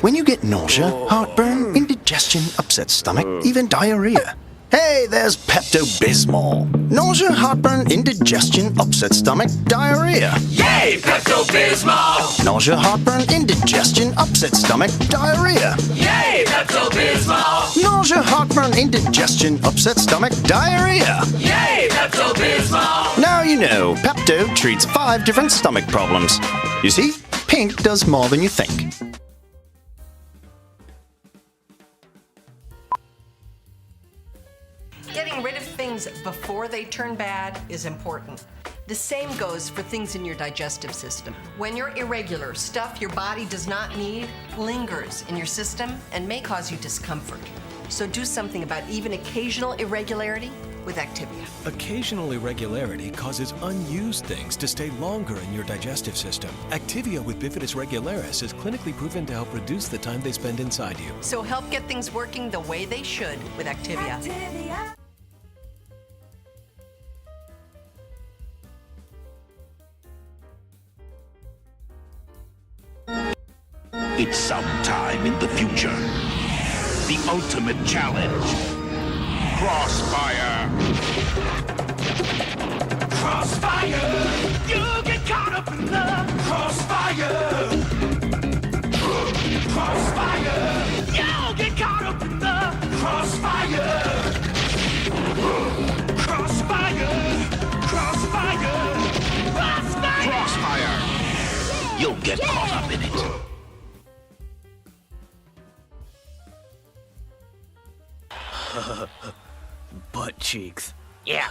When you get nausea, heartburn, indigestion, upset stomach, even diarrhea. Hey, there's Pepto-Bismol. Nausea, heartburn, indigestion, upset stomach, diarrhea. Yay, Pepto-Bismol! Nausea, heartburn, indigestion, upset stomach, diarrhea. Yay, Pepto-Bismol! Nausea, heartburn, indigestion, upset stomach, diarrhea. Yay, Pepto-Bismol! Now you know, Pepto treats 5 different stomach problems. You see, pink does more than you think. Getting rid of things before they turn bad is important. The same goes for things in your digestive system. When you're irregular, stuff your body does not need lingers in your system and may cause you discomfort. So do something about even occasional irregularity with Activia. Occasional irregularity causes unused things to stay longer in your digestive system. Activia with bifidus regularis is clinically proven to help reduce the time they spend inside you. So help get things working the way they should with Activia. It's sometime in the future. The ultimate challenge. Crossfire. Crossfire! You get caught up in the crossfire! Crossfire! You get caught up in the crossfire! Crossfire! Crossfire! Crossfire! Crossfire. You'll get caught up in it. Butt cheeks. Yeah.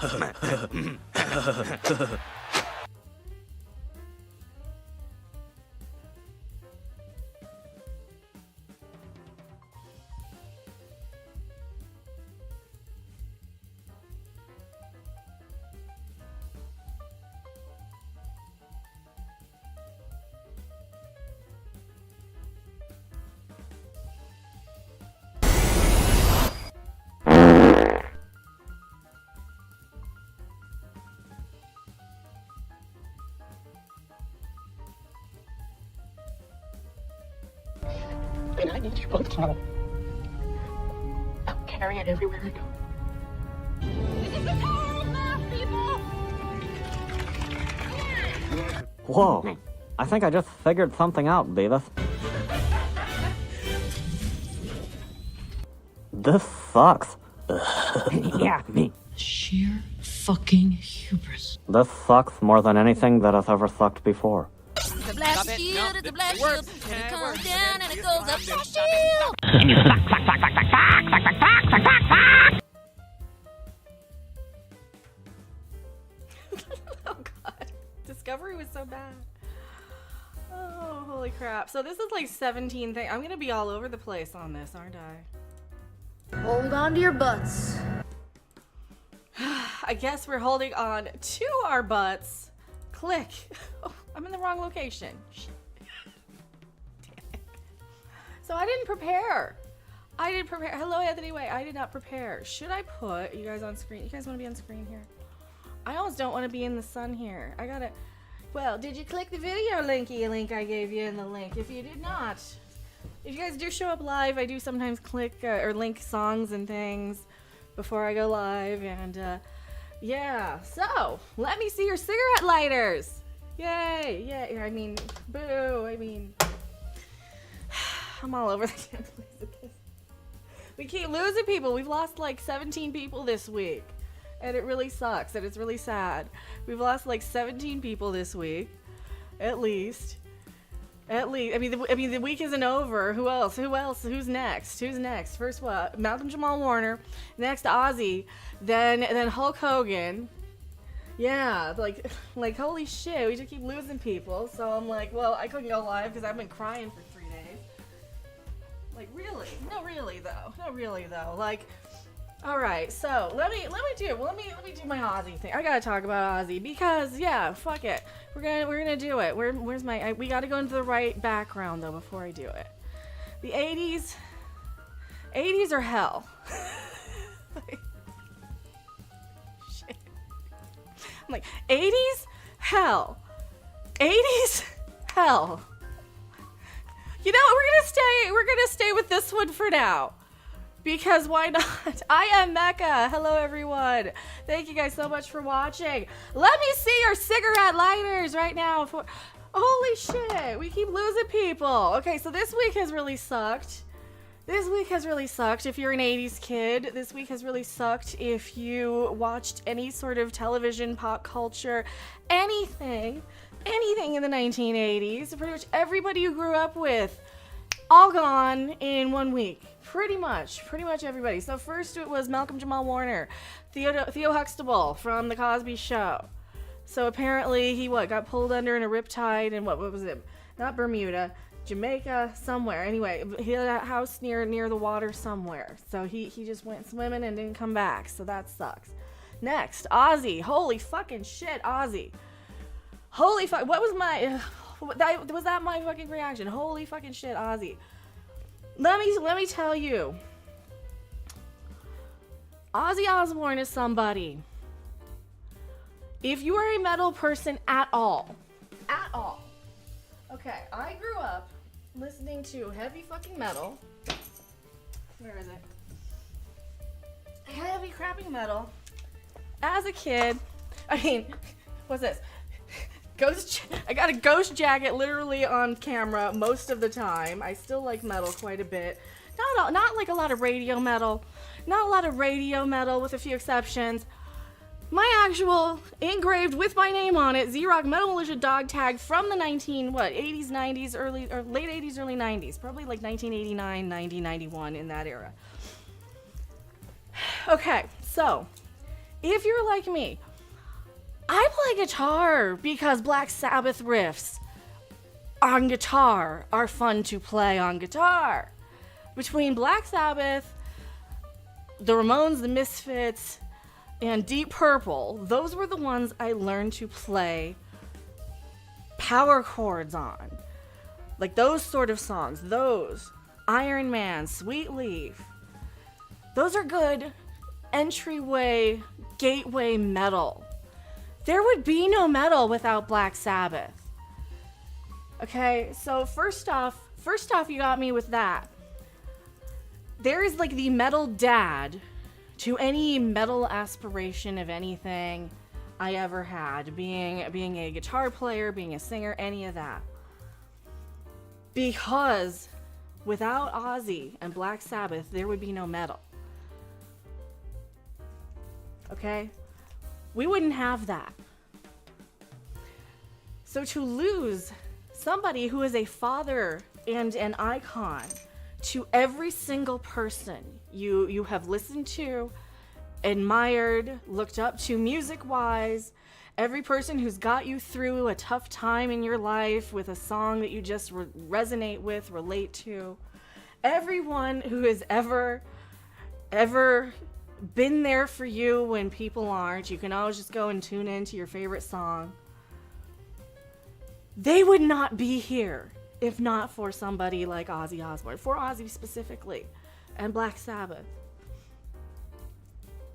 And I need you both to know I'll carry it everywhere I go. This is the power of math, people! Whoa. I think I just figured something out, Beavis. This sucks. Yeah, me. Sheer fucking hubris. This sucks more than anything that has ever sucked before. The blast shield is the blast shield. It comes down and it goes up. Blast shield! And you suck. Oh god. Discovery was so bad. Oh, holy crap. So this is like 17 things. I'm gonna be all over the place on this, aren't I? Hold on to your butts. I guess we're holding on to our butts. Click. Oh, I'm in the wrong location. Shit. Damn it. So I didn't prepare. Hello, Anthony Way. I did not prepare. Should I put you guys on screen? You guys want to be on screen here? I almost don't want to be in the sun here. I gotta. Well, did you click the video link I gave you in the link? If you did not, if you guys do show up live, I do sometimes click or link songs and things before I go live, and yeah. So let me see your cigarette lighters. Yay! Yeah. I mean, boo. I mean, I'm all over the damn place with this. We keep losing people. We've lost like 17 people this week. And it really sucks, and it's really sad. We've lost like 17 people this week, at least. I mean, the week isn't over. Who else? Who's next? First, what? Malcolm Jamal Warner. Next, Ozzy. Then Hulk Hogan. Yeah, like holy shit, we just keep losing people. So I'm like, well, I couldn't go live because I've been crying for 3 days. Like, really? Not really though. Like. All right, so let me do my Ozzy thing. I gotta talk about Ozzy because yeah, fuck it. We're gonna do it. Where's my? We gotta go into the right background though before I do it. The 80s are hell. Shit. I'm like 80s hell. 80s hell. You know what? We're gonna stay with this one for now. Because why not? I am Mecca. Hello, everyone. Thank you guys so much for watching. Let me see your cigarette lighters right now. Holy shit. We keep losing people. Okay, so this week has really sucked. This week has really sucked if you're an 80s kid. This week has really sucked if you watched any sort of television, pop culture, anything in the 1980s. Pretty much everybody you grew up with, all gone in 1 week. Pretty much everybody. So first it was Malcolm Jamal Warner, Theo Huxtable from The Cosby Show. So apparently he got pulled under in a riptide and what was it? Not Bermuda, Jamaica, somewhere. Anyway, he had a house near the water somewhere. So he just went swimming and didn't come back. So that sucks. Next, Ozzy. Holy fucking shit, Ozzy. Holy fuck. What was my... was that my fucking reaction? Holy fucking shit, Ozzy. Let me tell you. Ozzy Osbourne is somebody. If you are a metal person at all. Okay, I grew up listening to heavy fucking metal. Where is it? Heavy crapping metal. As a kid. I mean, what's this? I got a Ghost jacket literally on camera most of the time. I still like metal quite a bit. Not like a lot of radio metal. Not a lot of radio metal with a few exceptions. My actual engraved with my name on it Z-Rock Metal Militia dog tag from the 80s, 90s, late 80s, early 90s. Probably like 1989, 90, 91 in that era. Okay, so if you're like me, I play guitar because Black Sabbath riffs on guitar are fun to play on guitar. Between Black Sabbath, the Ramones, the Misfits, and Deep Purple, those were the ones I learned to play power chords on. Like those sort of songs, those. Iron Man, Sweet Leaf. Those are good entryway, gateway metal. There would be no metal without Black Sabbath. Okay, so first off, you got me with that. There is like the metal dad to any metal aspiration of anything I ever had, being a guitar player, being a singer, any of that. Because without Ozzy and Black Sabbath, there would be no metal. Okay? We wouldn't have that. So to lose somebody who is a father and an icon to every single person you have listened to, admired, looked up to music-wise, every person who's got you through a tough time in your life with a song that you just resonate with, relate to, everyone who has ever been there for you when people aren't, you can always just go and tune into your favorite song. They would not be here if not for somebody like Ozzy Osbourne, for Ozzy specifically, and Black Sabbath.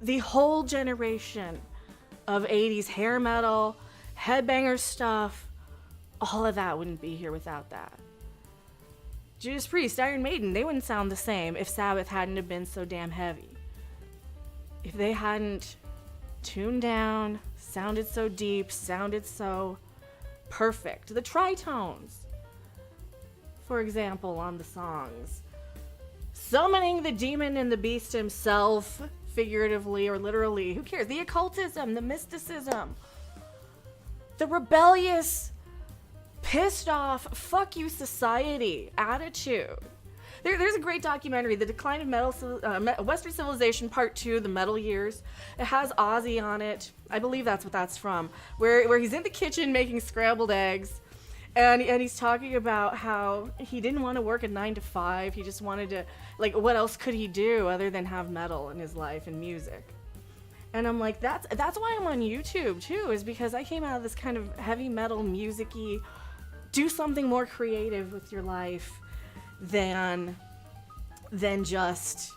The whole generation of 80s hair metal, headbanger stuff, all of that wouldn't be here without that. Judas Priest, Iron Maiden, they wouldn't sound the same if Sabbath hadn't have been so damn heavy. If they hadn't tuned down, sounded so deep, sounded so perfect. The tritones, for example, on the songs. Summoning the demon and the beast himself, figuratively or literally, who cares? The occultism, the mysticism, the rebellious, pissed off, fuck you society attitude. There's a great documentary, The Decline of Western Civilization Part 2, The Metal Years. It has Ozzy on it. I believe that's what that's from. Where he's in the kitchen making scrambled eggs. And he's talking about how he didn't want to work a 9 to 5. He just wanted to, like, what else could he do other than have metal in his life and music? And I'm like, that's why I'm on YouTube too, is because I came out of this kind of heavy metal, music-y, do something more creative with your life than just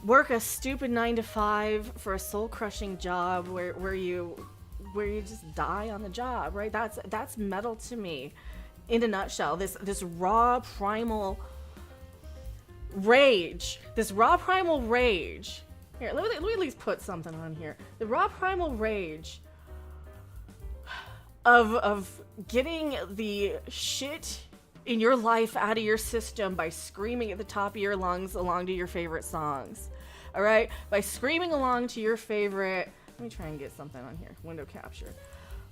work a stupid 9 to 5 for a soul-crushing job where you just die on the job, right? That's metal to me. in a nutshell. This raw primal rage. This raw primal rage. Here, let me at least put something on here. The raw primal rage of getting the shit in your life out of your system by screaming at the top of your lungs along to your favorite songs. All right? By screaming along to your favorite... Let me try and get something on here. Window capture.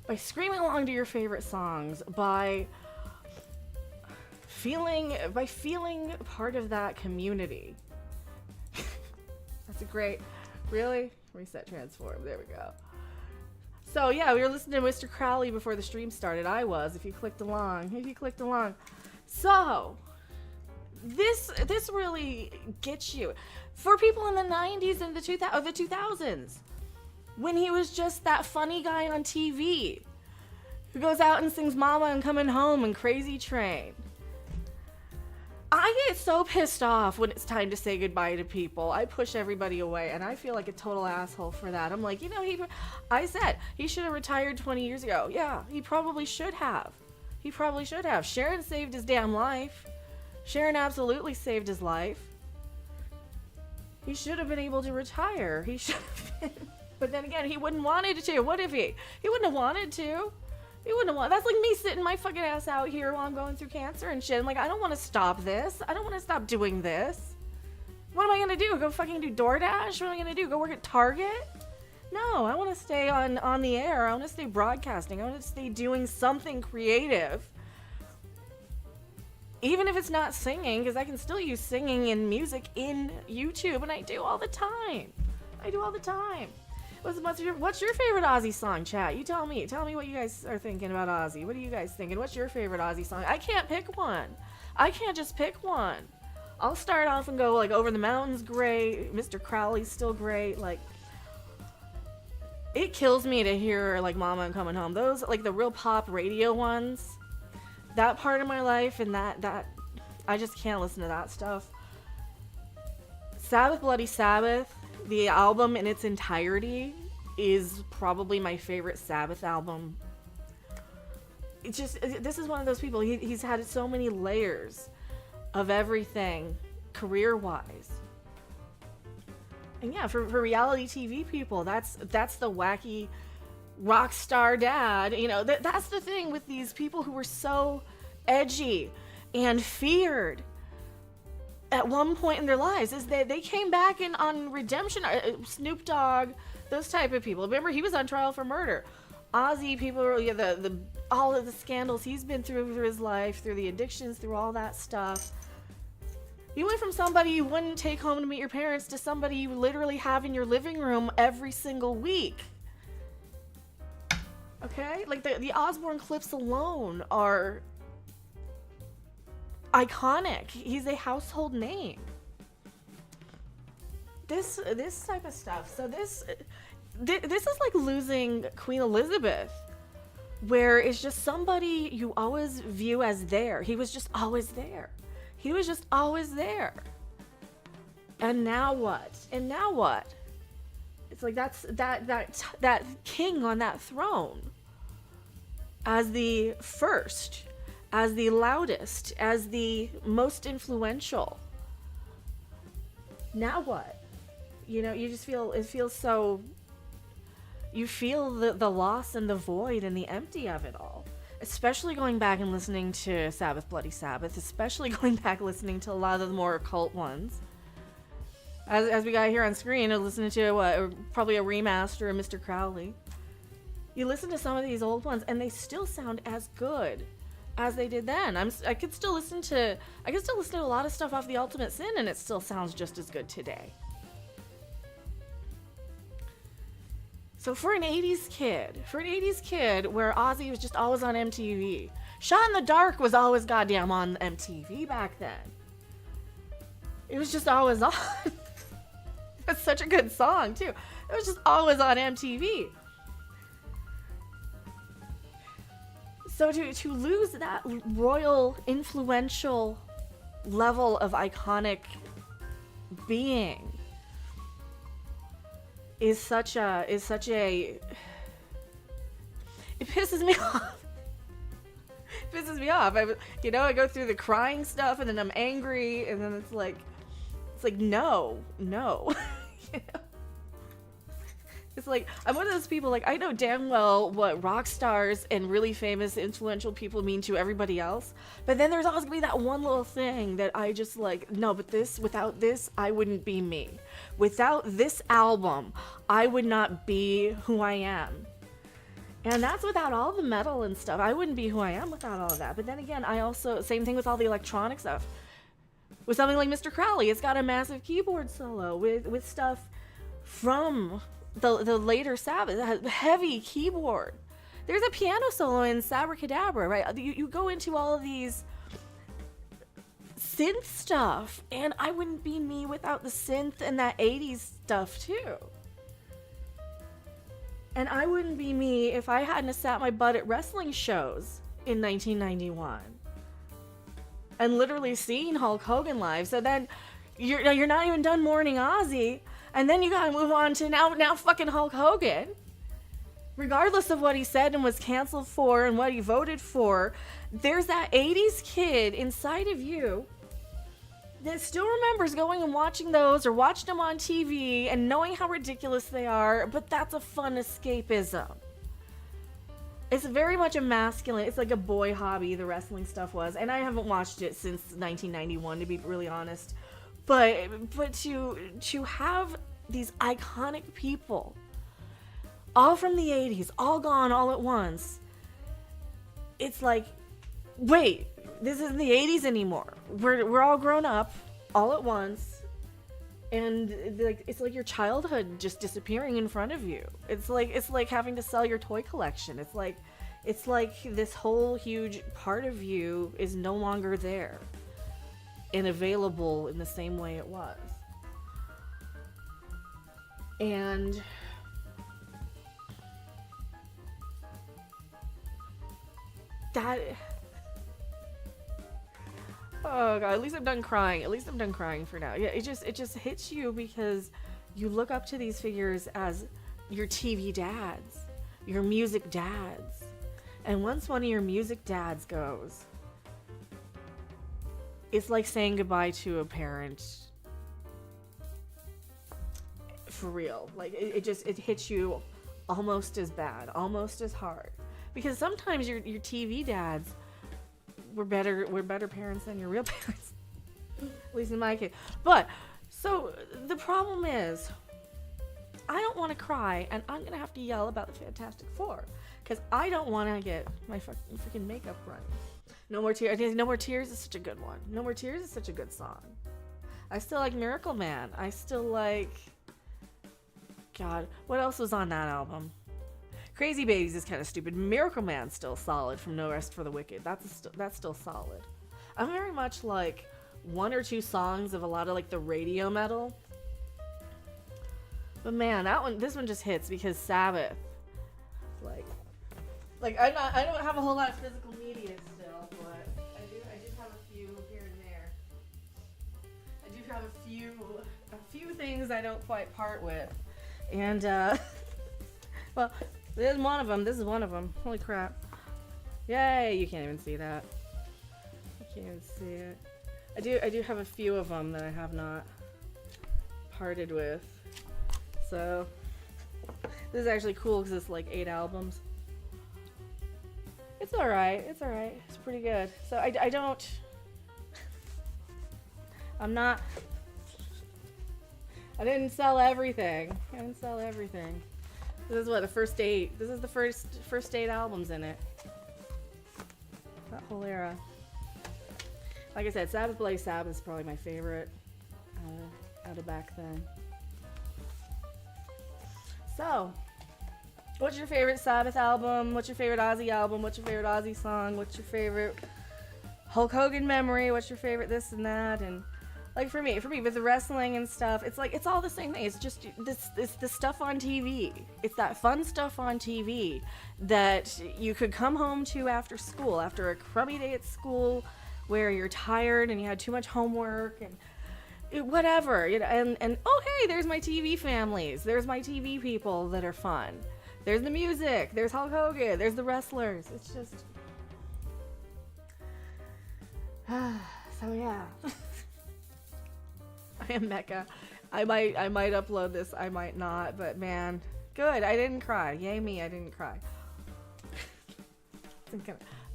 By screaming along to your favorite songs, by feeling part of that community. That's a great... Really? Reset, transform. There we go. So yeah, we were listening to Mr. Crowley before the stream started. I was, if you clicked along. So, this really gets you. For people in the 90s and the 2000s, when he was just that funny guy on TV who goes out and sings Mama and Coming Home and Crazy Train. I get so pissed off when it's time to say goodbye to people. I push everybody away, and I feel like a total asshole for that. I'm like, I said he should have retired 20 years ago. Yeah, he probably should have. Sharon saved his damn life. Sharon absolutely saved his life. He should have been able to retire. He should have been. But then again, he wouldn't wanted to. What if he? He wouldn't have wanted to. He wouldn't have wanted. That's like me sitting my fucking ass out here while I'm going through cancer and shit. I'm like, I don't want to stop this. I don't want to stop doing this. What am I going to do? Go fucking do DoorDash? What am I going to do? Go work at Target? No, I want to stay on the air. I want to stay broadcasting. I want to stay doing something creative. Even if it's not singing, because I can still use singing and music in YouTube, and I do all the time. What's your favorite Ozzy song, chat? You tell me. Tell me what you guys are thinking about Ozzy. What are you guys thinking? What's your favorite Ozzy song? I can't pick one. I can't just pick one. I'll start off and go like Over the Mountain's great. Mr. Crowley's still great. Like, it kills me to hear like Mama and Coming Home. Those like the real pop radio ones. That part of my life and that I just can't listen to that stuff. Sabbath Bloody Sabbath, the album in its entirety, is probably my favorite Sabbath album. It's just, this is one of those people, he's had so many layers of everything career-wise. And yeah, for reality TV people, that's the wacky rock star dad. You know, that's the thing with these people who were so edgy and feared at one point in their lives, is that they came back on redemption. Snoop Dogg, those type of people. Remember, he was on trial for murder. Ozzy, people, the all of the scandals he's been through his life, through the addictions, through all that stuff. You went from somebody you wouldn't take home to meet your parents to somebody you literally have in your living room every single week. Okay? Like, the Osbourne clips alone are iconic. He's a household name. This type of stuff. So this is like losing Queen Elizabeth, where it's just somebody you always view as there. He was just always there. And now what? It's like that king on that throne, as the first, as the loudest, as the most influential. Now what? You know, you just feel, it feels so, you feel the loss and the void and the empty of it all. Especially going back and listening to Sabbath Bloody Sabbath, especially going back listening to a lot of the more occult ones. As we got here on screen, listening to probably a remaster of Mr. Crowley. You listen to some of these old ones, and they still sound as good as they did then. I could still listen to a lot of stuff off the Ultimate Sin, and it still sounds just as good today. So for an 80s kid where Ozzy was just always on MTV, Shot in the Dark was always goddamn on MTV back then. It was just always on. That's such a good song too. It was just always on MTV. So to lose that royal, influential level of iconic being is such a it pisses me off. It pisses me off. I go through the crying stuff, and then I'm angry, and then it's like no. You know? It's like, I'm one of those people, like, I know damn well what rock stars and really famous, influential people mean to everybody else. But then there's always gonna be that one little thing that I just like, no, but without this, I wouldn't be me. Without this album, I would not be who I am. And that's without all the metal and stuff. I wouldn't be who I am without all of that. But then again, same thing with all the electronic stuff. With something like Mr. Crowley, it's got a massive keyboard solo with stuff from the later Sabbath, heavy keyboard. There's a piano solo in Sabracadabra, right? You go into all of these synth stuff, and I wouldn't be me without the synth and that 80s stuff too. And I wouldn't be me if I hadn't sat my butt at wrestling shows in 1991 and literally seen Hulk Hogan live. So then you're not even done mourning Ozzy, and then you gotta move on to now fucking Hulk Hogan. Regardless of what he said and was canceled for and what he voted for, there's that 80s kid inside of you that still remembers going and watching those or watched them on TV and knowing how ridiculous they are, but that's a fun escapism. It's very much a masculine, it's like a boy hobby, the wrestling stuff was, and I haven't watched it since 1991, to be really honest. But to have these iconic people, all from the 80s, all gone all at once, it's like, wait, this isn't the 80s anymore. We're all grown up all at once, and it's like your childhood just disappearing in front of you. It's like having to sell your toy collection. It's like this whole huge part of you is no longer there and available in the same way it was. And that, oh god, at least I'm done crying. At least I'm done crying for now. Yeah, it just hits you because you look up to these figures as your TV dads, your music dads. And once one of your music dads goes, it's like saying goodbye to a parent. For real. Like, it hits you almost as bad, almost as hard. Because sometimes your TV dads were better parents than your real parents. At least in my case. But, so, the problem is, I don't want to cry, and I'm going to have to yell about the Fantastic Four. Because I don't want to get my freaking makeup running. No More Tears. No More Tears is such a good one. No More Tears is such a good song. I still like Miracle Man. I still like... God, what else was on that album? Crazy Babies is kind of stupid. Miracle Man's still solid from No Rest for the Wicked. That's still solid. I'm very much like one or two songs of a lot of like the radio metal. But man, this one just hits because Sabbath. Like I don't have a whole lot of physical media still, but I do have a few here and there. I do have a few things I don't quite part with. And, well, this is one of them. Holy crap. Yay, you can't even see that. You can't even see it. I do have a few of them that I have not parted with. So, this is actually cool because it's like 8 albums. It's alright. It's pretty good. So, I didn't sell everything. This is what, the first 8. This is the first 8 albums in it. That whole era. Like I said, Sabbath Bloody Sabbath is probably my favorite out of back then. So, what's your favorite Sabbath album? What's your favorite Ozzy album? What's your favorite Ozzy song? What's your favorite Hulk Hogan memory? What's your favorite this and that? And like for me, with the wrestling and stuff, it's like, it's all the same thing. It's just it's the stuff on TV. It's that fun stuff on TV that you could come home to after school, after a crummy day at school where you're tired and you had too much homework and whatever, you know, and oh hey, there's my TV families. There's my TV people that are fun. There's the music. There's Hulk Hogan. There's the wrestlers. It's just, So yeah. I am Mecca. I might upload this, I might not, but man, good. I didn't cry. Yay me, I didn't cry.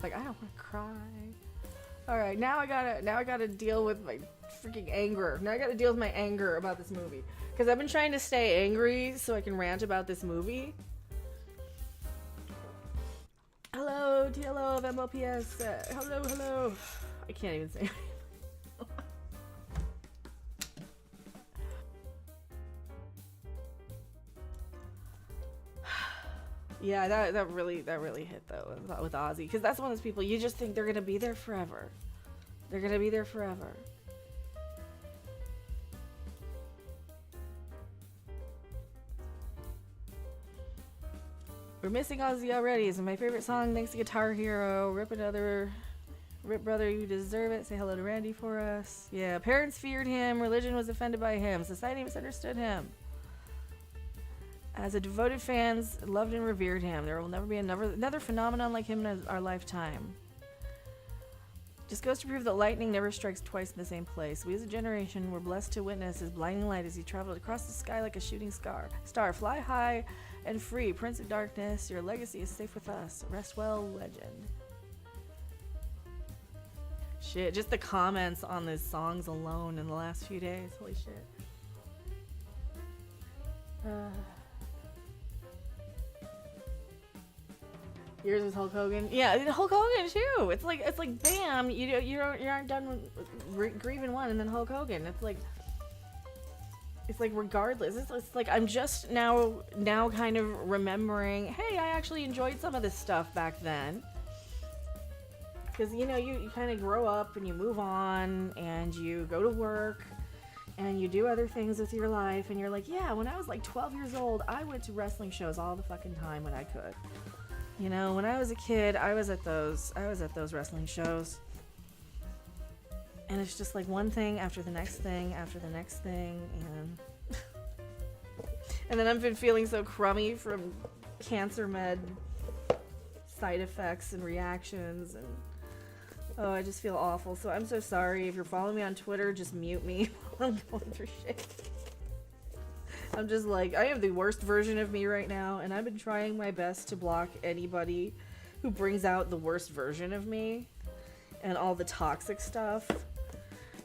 Like, I don't want to cry. All right, now I gotta deal with my freaking anger. Now I gotta deal with my anger about this movie, because I've been trying to stay angry so I can rant about this movie. Hello, TLO of MLPS. Hello. I can't even say. Yeah, that really hit though with Ozzy, because that's one of those people you just think they're gonna be there forever. They're gonna be there forever. We're missing Ozzy already. It's my favorite song. Thanks to Guitar Hero. Rip brother, you deserve it. Say hello to Randy for us. Yeah, parents feared him. Religion was offended by him. Society misunderstood him. As a devoted fans loved and revered him. There will never be another phenomenon like him in our lifetime. Just goes to prove that lightning never strikes twice in the same place. We as a generation were blessed to witness his blinding light as he traveled across the sky like a shooting star. Fly high and free, Prince of Darkness. Your legacy is safe with us. Rest well, legend. Shit, just the comments on these songs alone in the last few days. Holy shit. Yours is Hulk Hogan. Yeah, Hulk Hogan too. It's like bam, you aren't done with grieving one, and then Hulk Hogan. It's like regardless. It's like I'm just now kind of remembering. Hey, I actually enjoyed some of this stuff back then. Because you kind of grow up and you move on and you go to work and you do other things with your life, and you're like, yeah, when I was like 12 years old, I went to wrestling shows all the fucking time when I could. When I was a kid, I was at those wrestling shows. And it's just like one thing after the next thing after the next thing, and then I've been feeling so crummy from cancer med side effects and reactions, and oh, I just feel awful. So I'm so sorry. If you're following me on Twitter, just mute me while I'm going through shit. I'm just like, I am the worst version of me right now, and I've been trying my best to block anybody who brings out the worst version of me and all the toxic stuff.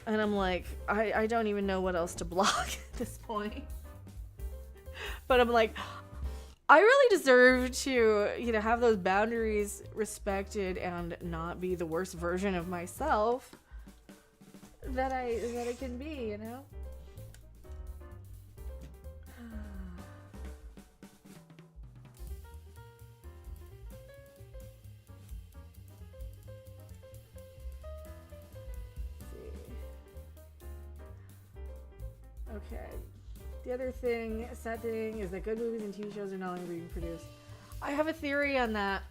And I'm like, I don't even know what else to block at this point. But I'm like, I really deserve to, have those boundaries respected and not be the worst version of myself that I can be, Okay. The other sad thing, is that good movies and TV shows are no longer being produced. I have a theory on that.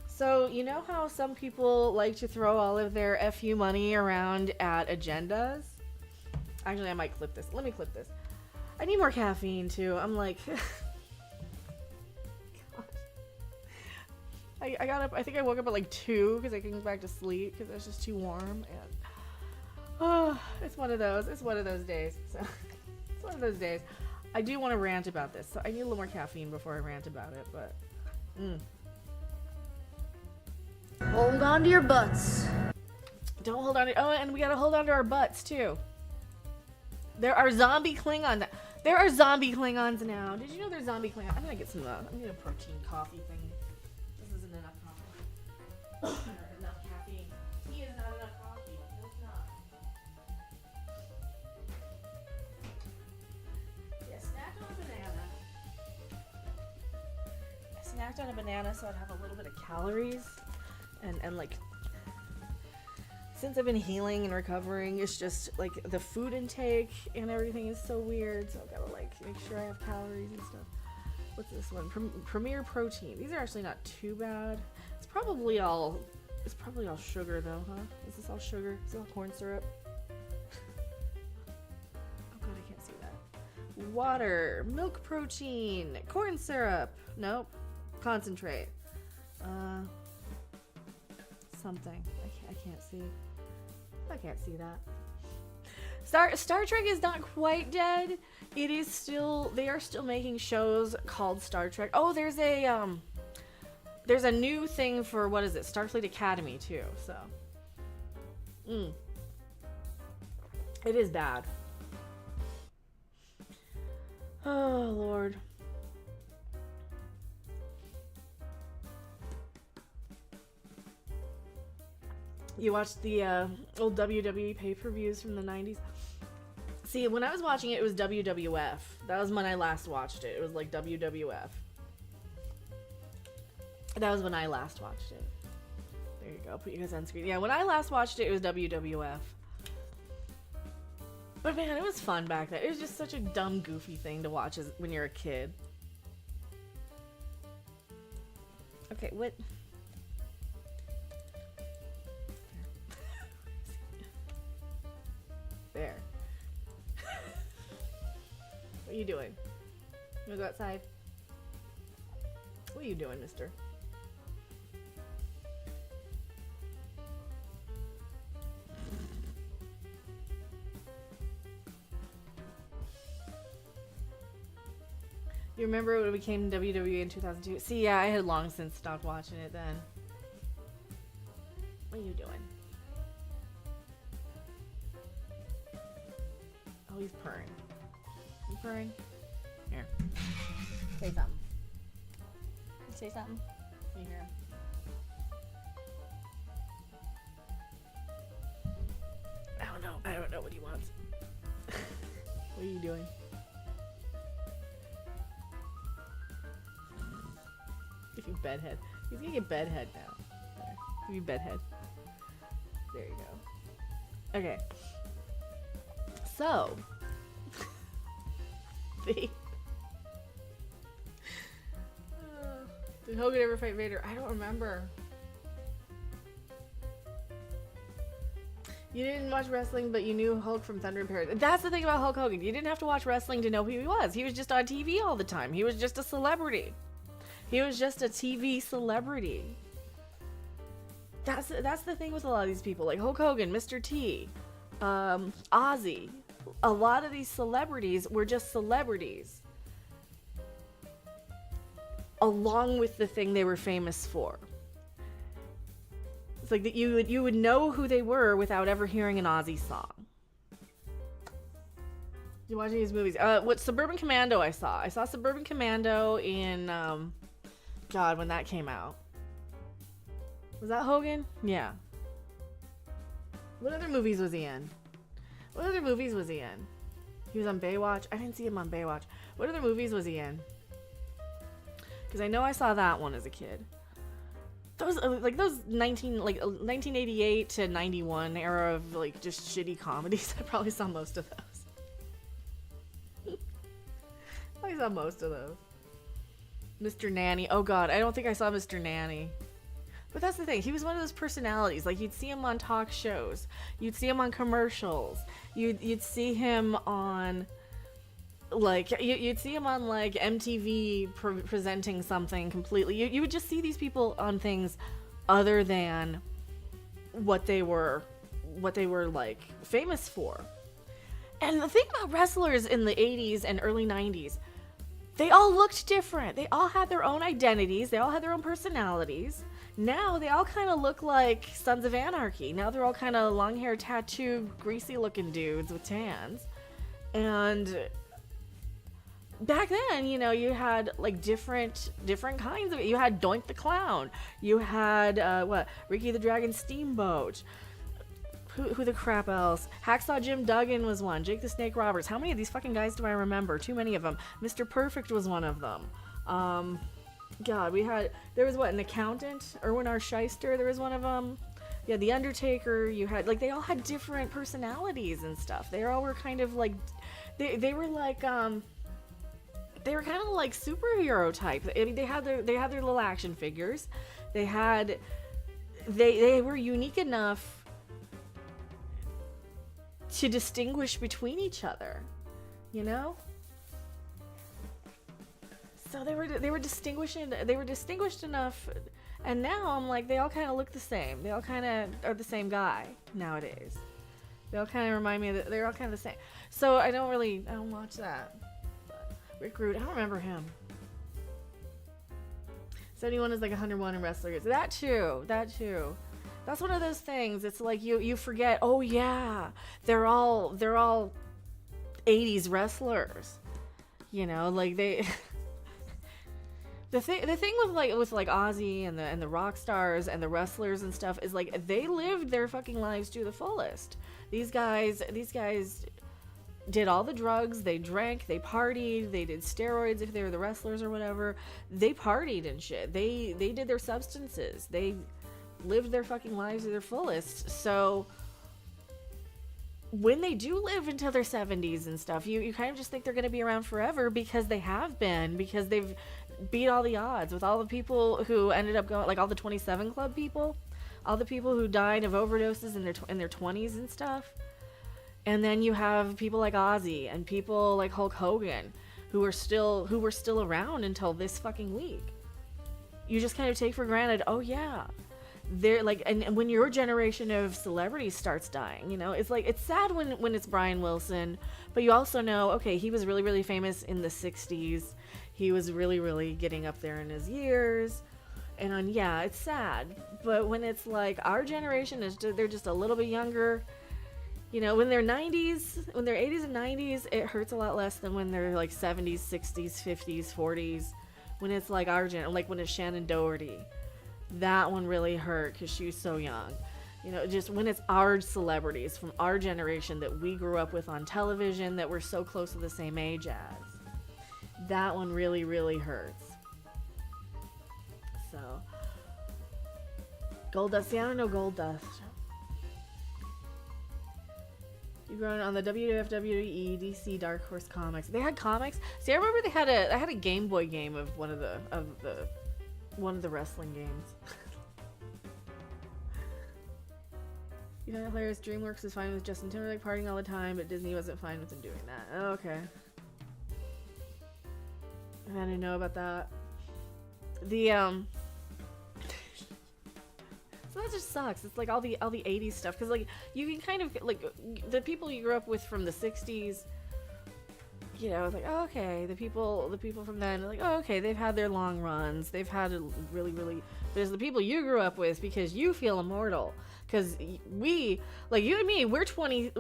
So, you know how some people like to throw all of their FU money around at agendas? Actually, I might clip this. Let me clip this. I need more caffeine, too. I'm like... I got up, I think I woke up at like 2 because I couldn't go back to sleep because it was just too warm, and... Oh, it's one of those days. So, it's one of those days. I do want to rant about this, so I need a little more caffeine before I rant about it, but... Hold on to your butts. Don't hold on to... Oh, and we gotta hold on to our butts, too. There are zombie Klingons. There are zombie Klingons now. Did you know there's zombie Klingons? I'm gonna get some... I'm gonna get a protein coffee thing. This isn't enough coffee. Enough caffeine. Tea is not enough coffee. No, it's not. Yeah, snacked on a banana. I snacked on a banana so I'd have a little bit of calories. And like, since I've been healing and recovering, it's just like the food intake and everything is so weird. So I've got to like make sure I have calories and stuff. What's this one? Premier Protein. These are actually not too bad. It's probably all sugar though, huh? Is this all sugar? Is it all corn syrup? Oh god, I can't see that. Water, milk protein, corn syrup. Nope. Concentrate. Something. I can't see. I can't see that. Star Trek is not quite dead. It is still, they are still making shows called Star Trek. Oh, there's a new thing for, what is it? Starfleet Academy too, so. It is bad. Oh, Lord. You watched the old WWE pay-per-views from the 90s? See, when I was watching it, it was WWF. That was when I last watched it. It was like WWF. That was when I last watched it. There you go. Put you guys on screen. Yeah, when I last watched it, it was WWF. But man, it was fun back then. It was just such a dumb, goofy thing to watch when you're a kid. Okay, what? There. What are you doing? You wanna go outside? What are you doing, mister? You remember when it became WWE in 2002? See, yeah, I had long since stopped watching it then. What are you doing? Oh, he's purring. You purring? Here. Say something. Say something. You hear him? I don't know what he wants. What are you doing? Give you bedhead. He's gonna get bedhead now. There. Give you bedhead. There you go. Okay. So, did Hogan ever fight Vader? I don't remember. You didn't watch wrestling, but you knew Hulk from Thunder in Paradise. That's the thing about Hulk Hogan. You didn't have to watch wrestling to know who he was. He was just on TV all the time. He was just a celebrity. He was just a TV celebrity. That's the thing with a lot of these people, like Hulk Hogan, Mr. T, Ozzy. A lot of these celebrities were just celebrities, along with the thing they were famous for. It's like that you would know who they were without ever hearing an Ozzy song. You watching these movies? What Suburban Commando I saw? I saw Suburban Commando in God, when that came out. Was that Hogan? Yeah. What other movies was he in? What other movies was he in? He was on Baywatch. I didn't see him on Baywatch. What other movies was he in? Because I know I saw that one as a kid. Those 1988 to 91 era of like just shitty comedies. I probably saw most of those. I saw most of those. Mr. Nanny. Oh God, I don't think I saw Mr. Nanny. But that's the thing. He was one of those personalities. Like you'd see him on talk shows. You'd see him on commercials. You'd see him on like you'd see him on like MTV presenting something completely. You would just see these people on things other than what they were like famous for. And the thing about wrestlers in the 80s and early 90s, they all looked different. They all had their own identities. They all had their own personalities. Now they all kind of look like Sons of Anarchy. Now they're all kind of long hair, tattooed, greasy looking dudes with tans. And back then, you know, you had like different kinds of it. You had Doink the Clown. You had Ricky the Dragon Steamboat. Who the crap else? Hacksaw Jim Duggan was one. Jake the Snake Roberts. How many of these fucking guys do I remember? Too many of them. Mr. Perfect was one of them. God, there was an accountant? Erwin R. Shyster, there was one of them. Yeah, The Undertaker. You had, like, they all had different personalities and stuff. They all were kind of like, they were like, they were kind of like superhero type. I mean, they had their little action figures. They were unique enough to distinguish between each other, you know? So they were distinguished enough, And now I'm like, they all kind of look the same. They all kind of are the same guy nowadays. They all kind of remind me that they're all kind of the same. So I don't watch that. Rick Rude, I don't remember him. 71 is like 101 in wrestlers. That too. That's one of those things. It's like you forget, oh yeah, they're all 80s wrestlers. You know, like they the thing with like Ozzy and the rock stars and the wrestlers and stuff is like they lived their fucking lives to the fullest. These guys did all the drugs, they drank, they partied, they did steroids if they were the wrestlers or whatever. They partied and shit. They did their substances. They lived their fucking lives to their fullest. So when they do live into their 70s and stuff, you kind of just think they're going to be around forever because they have been, because they've beat all the odds with all the people who ended up going, like all the 27 Club people, all the people who died of overdoses in their 20s and stuff. And then you have people like Ozzy and people like Hulk Hogan who were still around until this fucking week. You just kind of take for granted, oh yeah, they're like, and when your generation of celebrities starts dying, you know, it's like, it's sad when it's Brian Wilson, but you also know, okay, he was really, really famous in the 60s. He was really, really getting up there in his years. And yeah, it's sad. But when it's like our generation they're just a little bit younger, you know, when they're 90s, when they're 80s and 90s, it hurts a lot less than when they're like 70s, 60s, 50s, 40s. When it's like our like when it's Shannon Doherty. That one really hurt because she was so young. You know, just when it's our celebrities from our generation that we grew up with on television that we're so close to the same age as. That one really, really hurts. So, Goldust. See, I don't know Goldust. You growing on the WWF, WWE, DC, Dark Horse Comics. They had comics. See, I remember I had a Game Boy game of one of the wrestling games. You know, hilarious. DreamWorks is fine with Justin Timberlake partying all the time, but Disney wasn't fine with him doing that. Okay. I didn't know about that. So that just sucks. It's like all the 80s stuff, because like you can kind of like the people you grew up with from the 60s. You know, it's like, oh, okay, the people from then, like, oh, okay, they've had their long runs. They've had a really, really. There's the people you grew up with because you feel immortal. Because we, like you and me, we're 20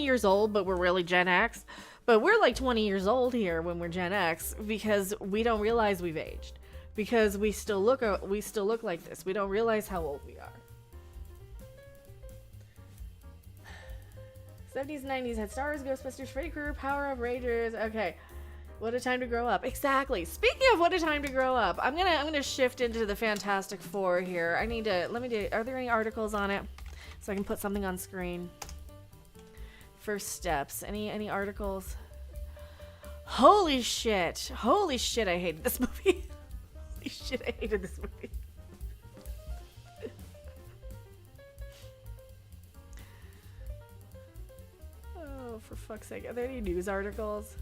years old, but we're really Gen X. But we're like 20 years old here when we're Gen X because we don't realize we've aged. Because we still look like this. We don't realize how old we are. 70s, 90s had Star Wars, Ghostbusters, Freddy Krueger, Power Up Rangers. Okay, what a time to grow up. Exactly. Speaking of what a time to grow up, I'm gonna shift into the Fantastic Four here. Are there any articles on it so I can put something on screen? First steps. Any articles? Holy shit! I hated this movie. Holy shit! I hated this movie. Oh, for fuck's sake. Are there any news articles?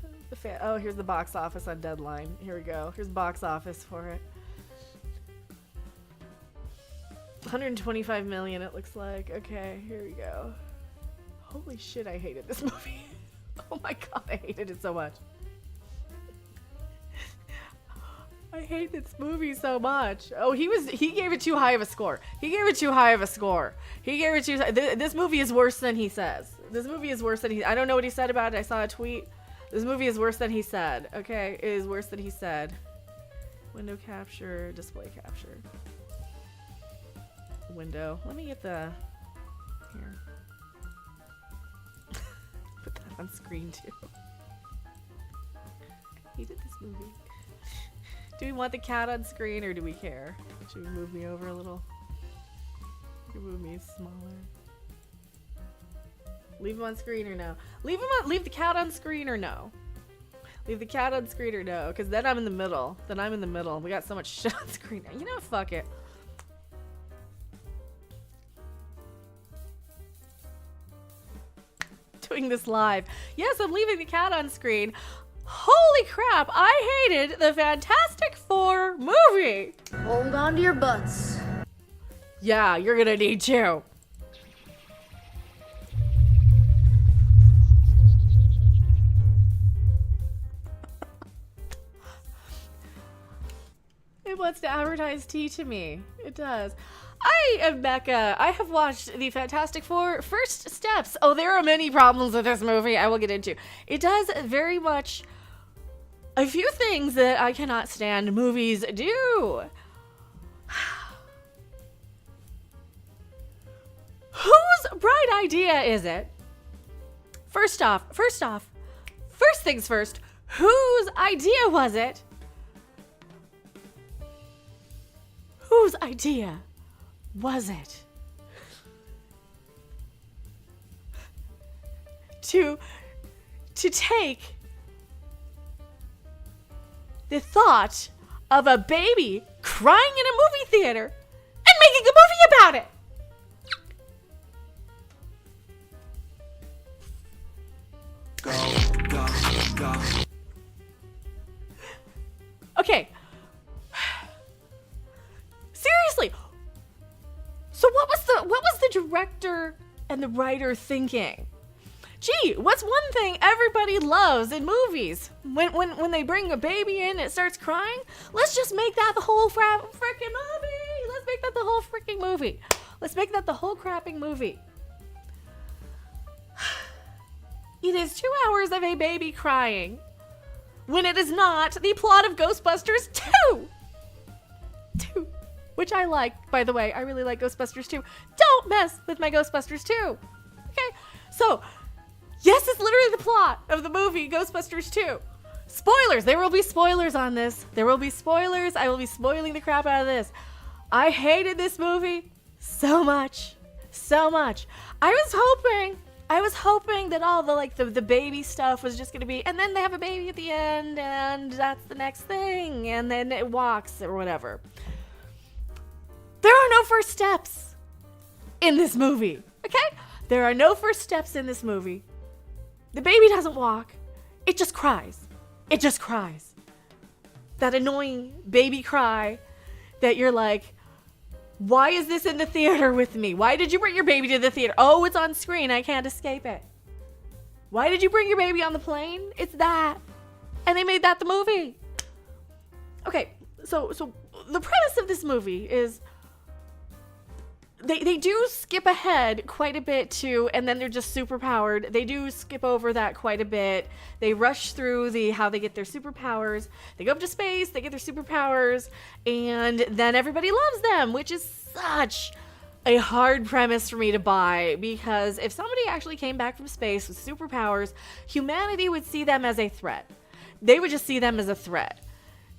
Oh, here's the box office on Deadline. Here we go. Here's box office for it. 125 million, it looks like. Okay, here we go. Holy shit, I hated this movie. Oh my god, I hated it so much. I hate this movie so much. Oh, he gave it too high of a score. This movie is worse than he says. I don't know what he said about it. I saw a tweet. This movie is worse than he said. Okay, it is worse than he said. Window capture, display capture. Window. Let me get the... Here. Put that on screen too. I hated this movie. Do we want the cat on screen or do we care? Should we move me over a little? You move me smaller. Leave him on screen or no? Leave the cat on screen or no? Leave the cat on screen or no? Because then I'm in the middle. We got so much shit on screen. You know, fuck it. Doing this live. Yes, I'm leaving the cat on screen. Holy crap, I hated the Fantastic Four movie. Hold on to your butts. Yeah, you're gonna need to. It wants to advertise tea to me. It does. I am Becca. I have watched the Fantastic Four First Steps. Oh, there are many problems with this movie I will get into. It does very much a few things that I cannot stand movies do. Whose bright idea is it? First things first, whose idea was it? Whose idea was it to take the thought of a baby crying in a movie theater and making a movie about it? Go. Okay. Seriously. So what was the director and the writer thinking? Gee, what's one thing everybody loves in movies? When they bring a baby in and it starts crying? Let's just make that the whole freaking movie. Let's make that the whole freaking movie. Let's make that the whole crapping movie. It is 2 hours of a baby crying when it is not the plot of Ghostbusters 2. Which I like, by the way. I really like Ghostbusters 2. Don't mess with my Ghostbusters 2. Okay? So, yes, it's literally the plot of the movie Ghostbusters 2. Spoilers! There will be spoilers on this. There will be spoilers. I will be spoiling the crap out of this. I hated this movie so much. So much. I was hoping that all the baby stuff was just going to be, and then they have a baby at the end, and that's the next thing, and then it walks or whatever. There are no first steps in this movie, okay? There are no first steps in this movie. The baby doesn't walk. It just cries. It just cries. That annoying baby cry that you're like, why is this in the theater with me? Why did you bring your baby to the theater? Oh, it's on screen. I can't escape it. Why did you bring your baby on the plane? It's that. And they made that the movie. Okay, so the premise of this movie is they do skip ahead quite a bit too, and then they're just super powered. They do skip over that quite a bit. They rush through how they get their superpowers. They go up to space, they get their superpowers, and then everybody loves them, which is such a hard premise for me to buy, because if somebody actually came back from space with superpowers, humanity would see them as a threat. They would just see them as a threat.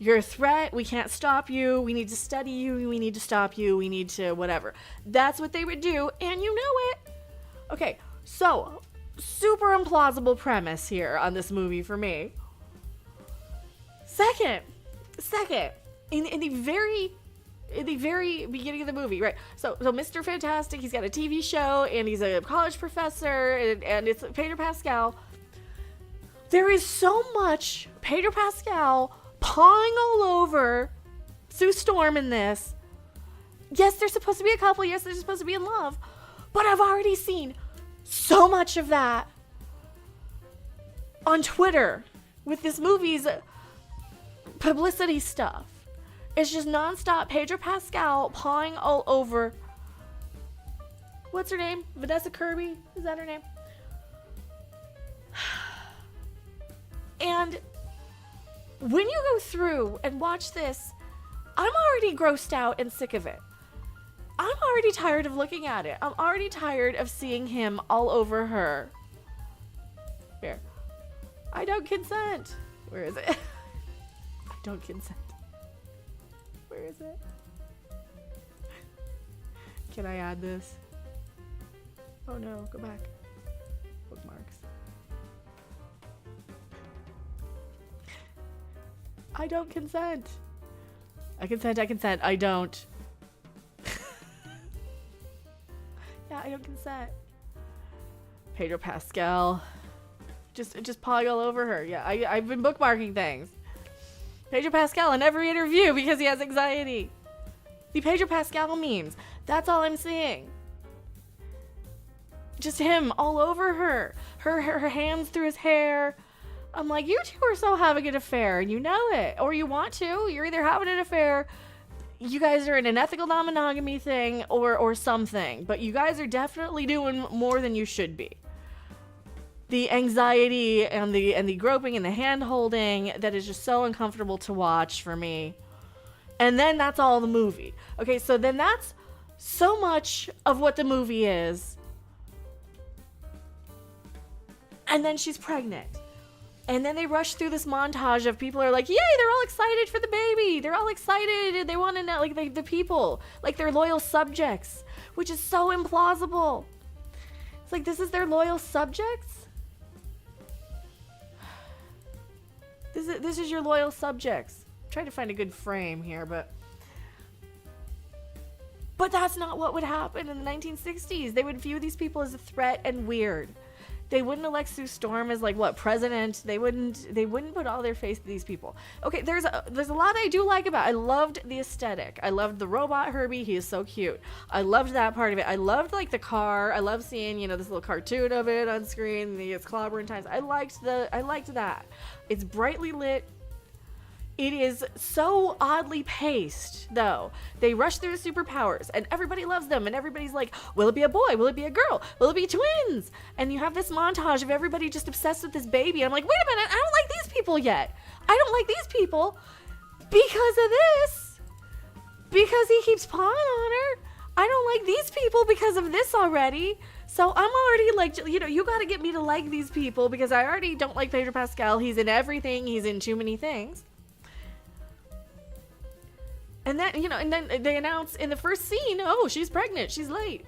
You're a threat. We can't stop you. We need to study you. We need to stop you. We need to whatever. That's what they would do, and you know it. Okay, so super implausible premise here on this movie for me. Second, in the very beginning of the movie, right? So Mr. Fantastic, he's got a TV show, and he's a college professor, and it's Pedro Pascal. There is so much Pedro Pascal pawing all over Sue Storm in this. Yes, they're supposed to be a couple. Yes, they're supposed to be in love. But I've already seen so much of that on Twitter with this movie's publicity stuff. It's just nonstop Pedro Pascal pawing all over. What's her name? Vanessa Kirby? Is that her name? And when you go through and watch this, I'm already grossed out and sick of it. I'm already tired of looking at it. I'm already tired of seeing him all over her. Here. I don't consent. Where is it? I don't consent. Where is it? Can I add this? Oh no, go back. Bookmarks. I don't consent. I consent. I don't. Yeah, I don't consent. Pedro Pascal. Just pawing all over her. Yeah, I've been bookmarking things. Pedro Pascal in every interview because he has anxiety. The Pedro Pascal memes. That's all I'm seeing. Just him all over her. Her hands through his hair. I'm like, you two are so having an affair, and you know it. Or you want to. You're either having an affair, you guys are in an ethical non-monogamy thing, or something. But you guys are definitely doing more than you should be. The anxiety and the groping and the hand-holding, that is just so uncomfortable to watch for me. And then that's all the movie. Okay, so then that's so much of what the movie is. And then she's pregnant. And then they rush through this montage of people are like, yay, they're all excited for the baby. They're all excited. They want to know, like, the people, like, they're loyal subjects, which is so implausible. It's like, this is their loyal subjects? This is your loyal subjects. I'm trying to find a good frame here, but that's not what would happen in the 1960s. They would view these people as a threat and weird. They wouldn't elect Sue Storm as, like, what, president. They wouldn't put all their faith to these people. Okay, there's a lot I do like about it. I loved the aesthetic. I loved the robot Herbie. He is so cute. I loved that part of it. I loved, like, the car. I love seeing, this little cartoon of it on screen. And he gets clobbering times. I liked that. It's brightly lit. It is so oddly paced, though. They rush through the superpowers, and everybody loves them, and everybody's like, will it be a boy? Will it be a girl? Will it be twins? And you have this montage of everybody just obsessed with this baby. And I'm like, wait a minute, I don't like these people yet. I don't like these people because of this. Because he keeps pawing on her. I don't like these people because of this already. So I'm already like, you got to get me to like these people because I already don't like Pedro Pascal. He's in everything. He's in too many things. And then, and then they announce in the first scene, oh, she's pregnant, she's late.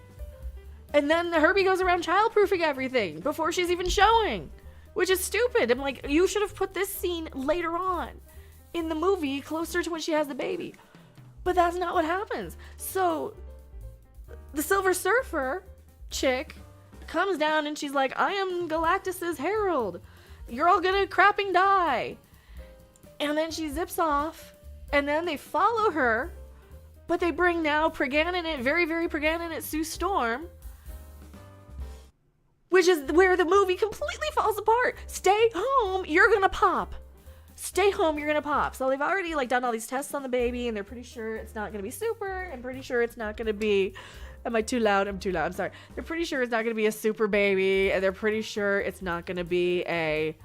And then Herbie goes around childproofing everything before she's even showing, which is stupid. I'm like, you should have put this scene later on in the movie, closer to when she has the baby. But that's not what happens. So the Silver Surfer chick comes down and she's like, I am Galactus's herald. You're all gonna crapping die. And then she zips off. And then they follow her, but they bring now very, very pregnant Sue Storm, which is where the movie completely falls apart. Stay home, you're gonna pop. Stay home, you're gonna pop. So they've already done all these tests on the baby, and they're pretty sure it's not gonna be super. I'm pretty sure it's not gonna be. Am I too loud? I'm too loud. I'm sorry. They're pretty sure it's not gonna be a super baby, and they're pretty sure it's not gonna be a,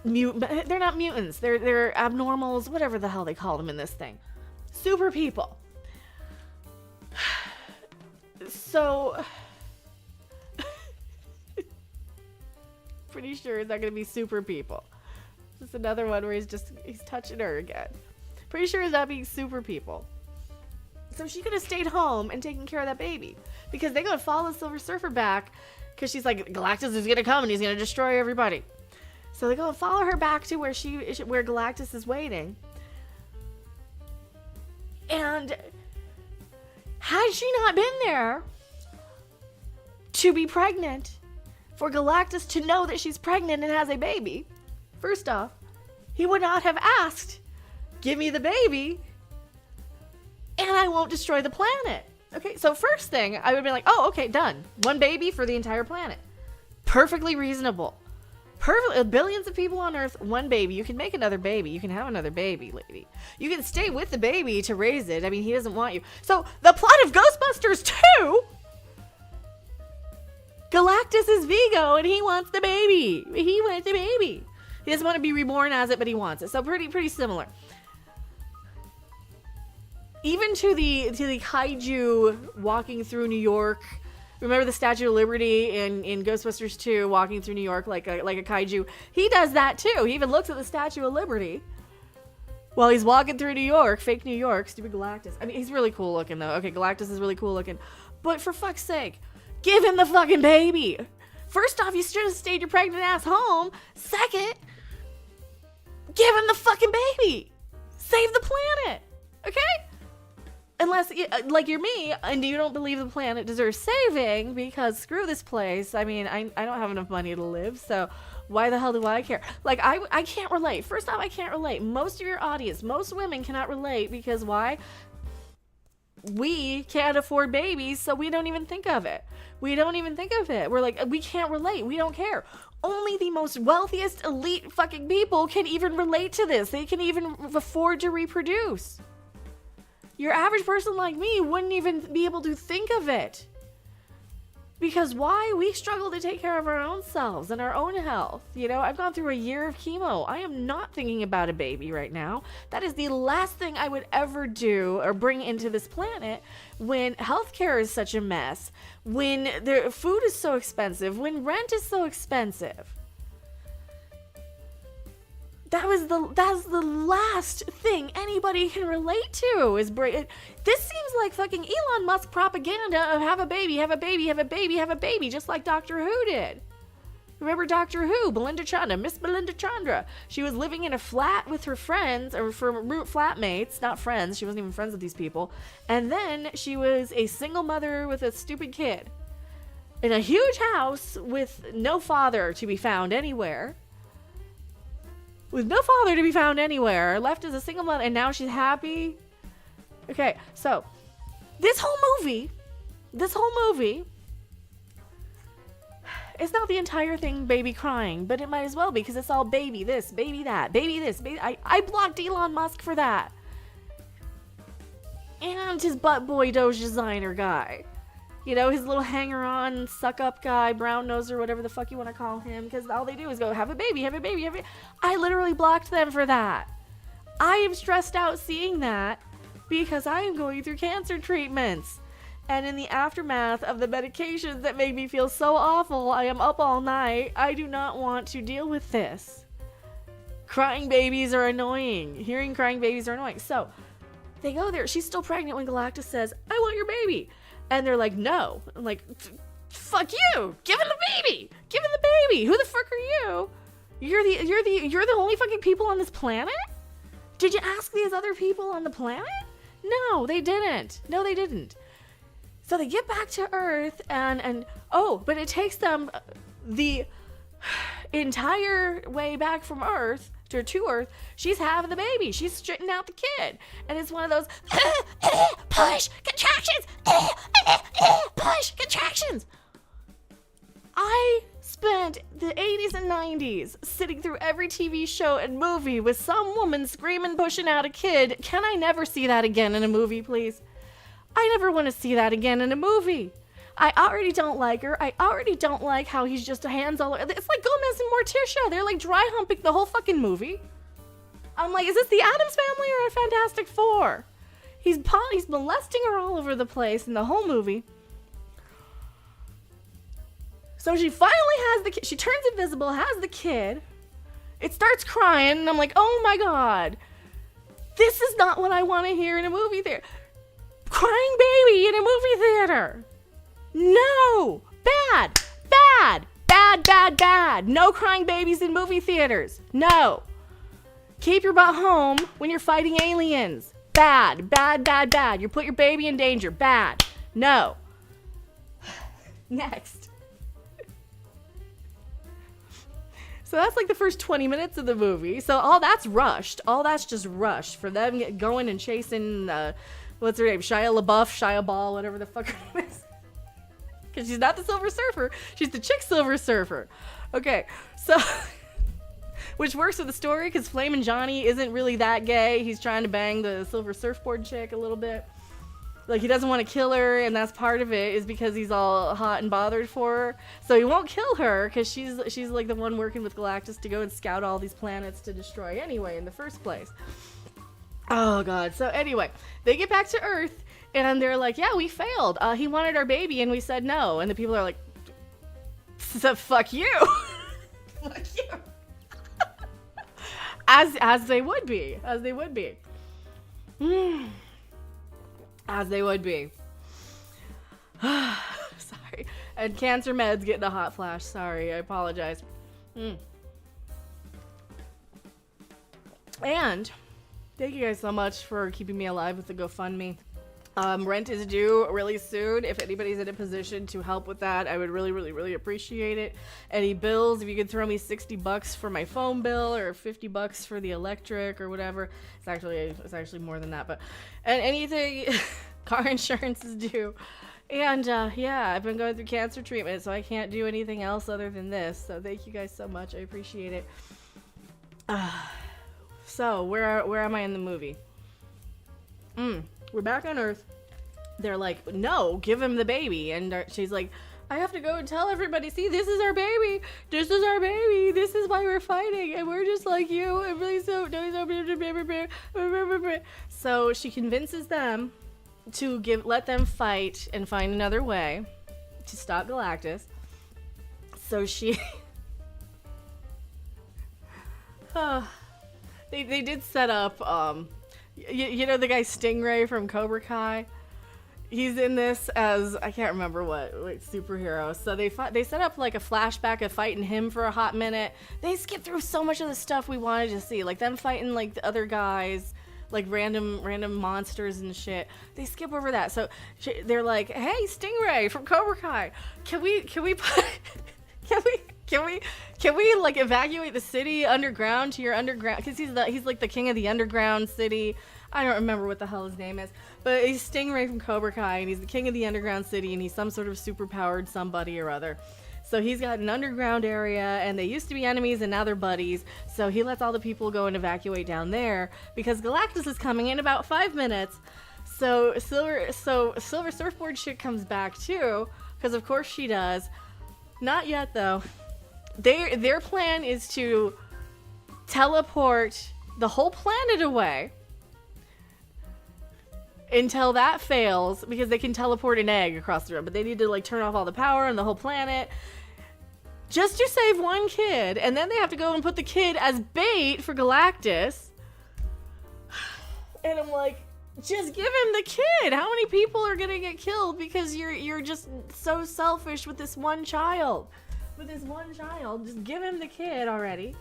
they're not mutants. They're abnormals, whatever the hell they call them in this thing. Super people. So pretty sure it's not gonna be super people. This is another one where he's touching her again. Pretty sure it's not being super people. So she could have stayed home and taken care of that baby. Because they're gonna follow the Silver Surfer back because she's like, Galactus is gonna come and he's gonna destroy everybody. So they go and follow her back to where Galactus is waiting. And had she not been there to be pregnant, for Galactus to know that she's pregnant and has a baby, first off, he would not have asked, give me the baby, and I won't destroy the planet. Okay, so first thing, I would have been like, oh, okay, done. One baby for the entire planet. Perfectly reasonable. Billions of people on Earth, one baby. You can make another baby. You can have another baby, lady. You can stay with the baby to raise it. I mean, he doesn't want you. So, the plot of Ghostbusters 2, Galactus is Vigo, and he wants the baby. He wants the baby. He doesn't want to be reborn as it, but he wants it. So, pretty similar. Even to the kaiju walking through New York. Remember the Statue of Liberty in Ghostbusters 2 walking through New York like a kaiju? He does that too. He even looks at the Statue of Liberty while he's walking through New York, fake New York, stupid Galactus. I mean, he's really cool looking though. Okay, Galactus is really cool looking. But for fuck's sake, give him the fucking baby. First off, you should have stayed your pregnant ass home. Second, give him the fucking baby. Save the planet. Okay? Unless, like you're me, and you don't believe the planet deserves saving, because screw this place. I mean, I don't have enough money to live, so why the hell do I care? Like, I can't relate. First off, I can't relate. Most of your audience, most women cannot relate, because why? we can't afford babies, so we don't even think of it. We don't even think of it. We're like, we can't relate. We don't care. Only the most wealthiest, elite fucking people can even relate to this. They can even afford to reproduce. Your average person like me wouldn't even be able to think of it. Because why? We struggle to take care of our own selves and our own health. You know, I've gone through a year of chemo. I am not thinking about a baby right now. That is the last thing I would ever do or bring into this planet when healthcare is such a mess, when the food is so expensive, when rent is so expensive. That's the last thing anybody can relate to is this seems like fucking Elon Musk propaganda of have a baby, have a baby, have a baby, have a baby, just like Doctor Who did. Remember Doctor Who, Miss Belinda Chandra. She was living in a flat with her friends, or flatmates, not friends. She wasn't even friends with these people. And then she was a single mother with a stupid kid in a huge house with no father to be found anywhere. With no father to be found anywhere, left as a single mother, and now she's happy. Okay, so this whole movie, it's not the entire thing baby crying, but it might as well be, because it's all baby this, baby that, baby this, baby. I blocked Elon Musk for that. And his butt boy Doge designer guy. You know, his little hanger-on, suck-up guy, brown nose or whatever the fuck you want to call him, because all they do is go, have a baby, have a baby, have a baby. I literally blocked them for that. I am stressed out seeing that because I am going through cancer treatments. And in the aftermath of the medications that make me feel so awful, I am up all night. I do not want to deal with this. Crying babies are annoying. Hearing crying babies are annoying. So, they go there. She's still pregnant when Galactus says, I want your baby. And they're like, no. I'm like, fuck you. Give him the baby. Give him the baby. Who the fuck are you? You're the only fucking people on this planet? Did you ask these other people on the planet? No, they didn't. No, they didn't. So they get back to Earth but it takes them the entire way back from Earth to Earth. She's having the baby. She's straightening out the kid. And it's one of those push contractions. Push contractions. I spent the 80s and 90s sitting through every TV show and movie with some woman screaming, pushing out a kid. Can I never see that again in a movie, please? I never want to see that again in a movie. I already don't like her. I already don't like how he's just hands all over. It's like Gomez and Morticia. They're like dry humping the whole fucking movie. I'm like, is this the Addams Family or a Fantastic Four? He's molesting her all over the place in the whole movie. So she finally has the kid. She turns invisible, has the kid. It starts crying, and I'm like, oh my god. This is not what I want to hear in a movie theater. Crying baby in a movie theater. No! Bad! Bad! Bad, bad, bad! No crying babies in movie theaters. No! Keep your butt home when you're fighting aliens. Bad, bad, bad, bad. You put your baby in danger. Bad. No. Next. So that's like the first 20 minutes of the movie. So all that's rushed. All that's just rushed for them going and chasing, what's her name? Shia LaBeouf, whatever the fuck her name is. Because she's not the Silver Surfer. She's the chick Silver Surfer. Okay, so... which works with the story, because Flamin' Johnny isn't really that gay. He's trying to bang the Silver Surfboard chick a little bit. Like, he doesn't want to kill her, and that's part of it, is because he's all hot and bothered for her. So he won't kill her, because she's like the one working with Galactus to go and scout all these planets to destroy anyway in the first place. Oh, God. So anyway, they get back to Earth, and they're like, yeah, we failed. He wanted our baby, and we said no. And the people are like, so fuck you. Fuck you. As they would be. As they would be. As they would be. Sorry. And cancer meds getting a hot flash. Sorry, I apologize. And thank you guys so much for keeping me alive with the GoFundMe. Rent is due really soon. If anybody's in a position to help with that, I would really, really, really appreciate it. Any bills, if you could throw me $60 for my phone bill or $50 for the electric or whatever. It's actually more than that, but and anything Car insurance is due. And yeah, I've been going through cancer treatment, so I can't do anything else other than this. So thank you guys so much. I appreciate it. So where am I in the movie? We're back on Earth. They're like, no, give him the baby. And she's like, I have to go and tell everybody, see, this is our baby. This is our baby. This is why we're fighting. And we're just like you. And really so. So she convinces them to let them fight and find another way to stop Galactus. So she... They did set up, you know the guy Stingray from Cobra Kai? He's in this as, I can't remember what superhero. So they set up like a flashback of fighting him for a hot minute. They skipped through so much of the stuff we wanted to see, like them fighting like the other guys, like random monsters and shit. They skip over that. So they're like, hey, Stingray from Cobra Kai, can we like evacuate the city underground to your underground? Because he's like the king of the underground city. I don't remember what the hell his name is, but he's Stingray from Cobra Kai, and he's the king of the underground city, and he's some sort of superpowered somebody or other. So he's got an underground area, and they used to be enemies, and now they're buddies. So he lets all the people go and evacuate down there because Galactus is coming in about 5 minutes. So Silver Surfboard Chick comes back too, because of course she does. Not yet though. Their plan is to teleport the whole planet away until that fails, because they can teleport an egg across the room, but they need to like turn off all the power on the whole planet just to save one kid, and then they have to go and put the kid as bait for Galactus. And I'm like, just give him the kid. How many people are gonna get killed because you're just so selfish with this one child? Just give him the kid already.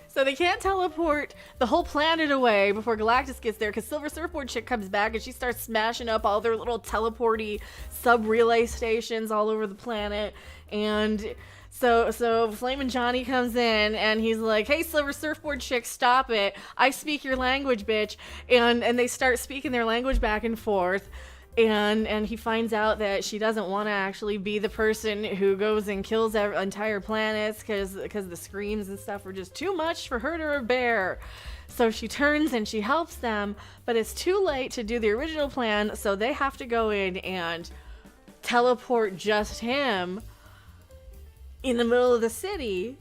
So they can't teleport the whole planet away before Galactus gets there, because Silver Surfboard Chick comes back and she starts smashing up all their little teleporty sub-relay stations all over the planet. And so Flamin' Johnny comes in and he's like, hey, Silver Surfboard Chick, stop it. I speak your language, bitch. And they start speaking their language back and forth. And he finds out that she doesn't want to actually be the person who goes and kills entire planets because the screams and stuff were just too much for her to bear. So she turns and she helps them, but it's too late to do the original plan, so they have to go in and teleport just him in the middle of the city.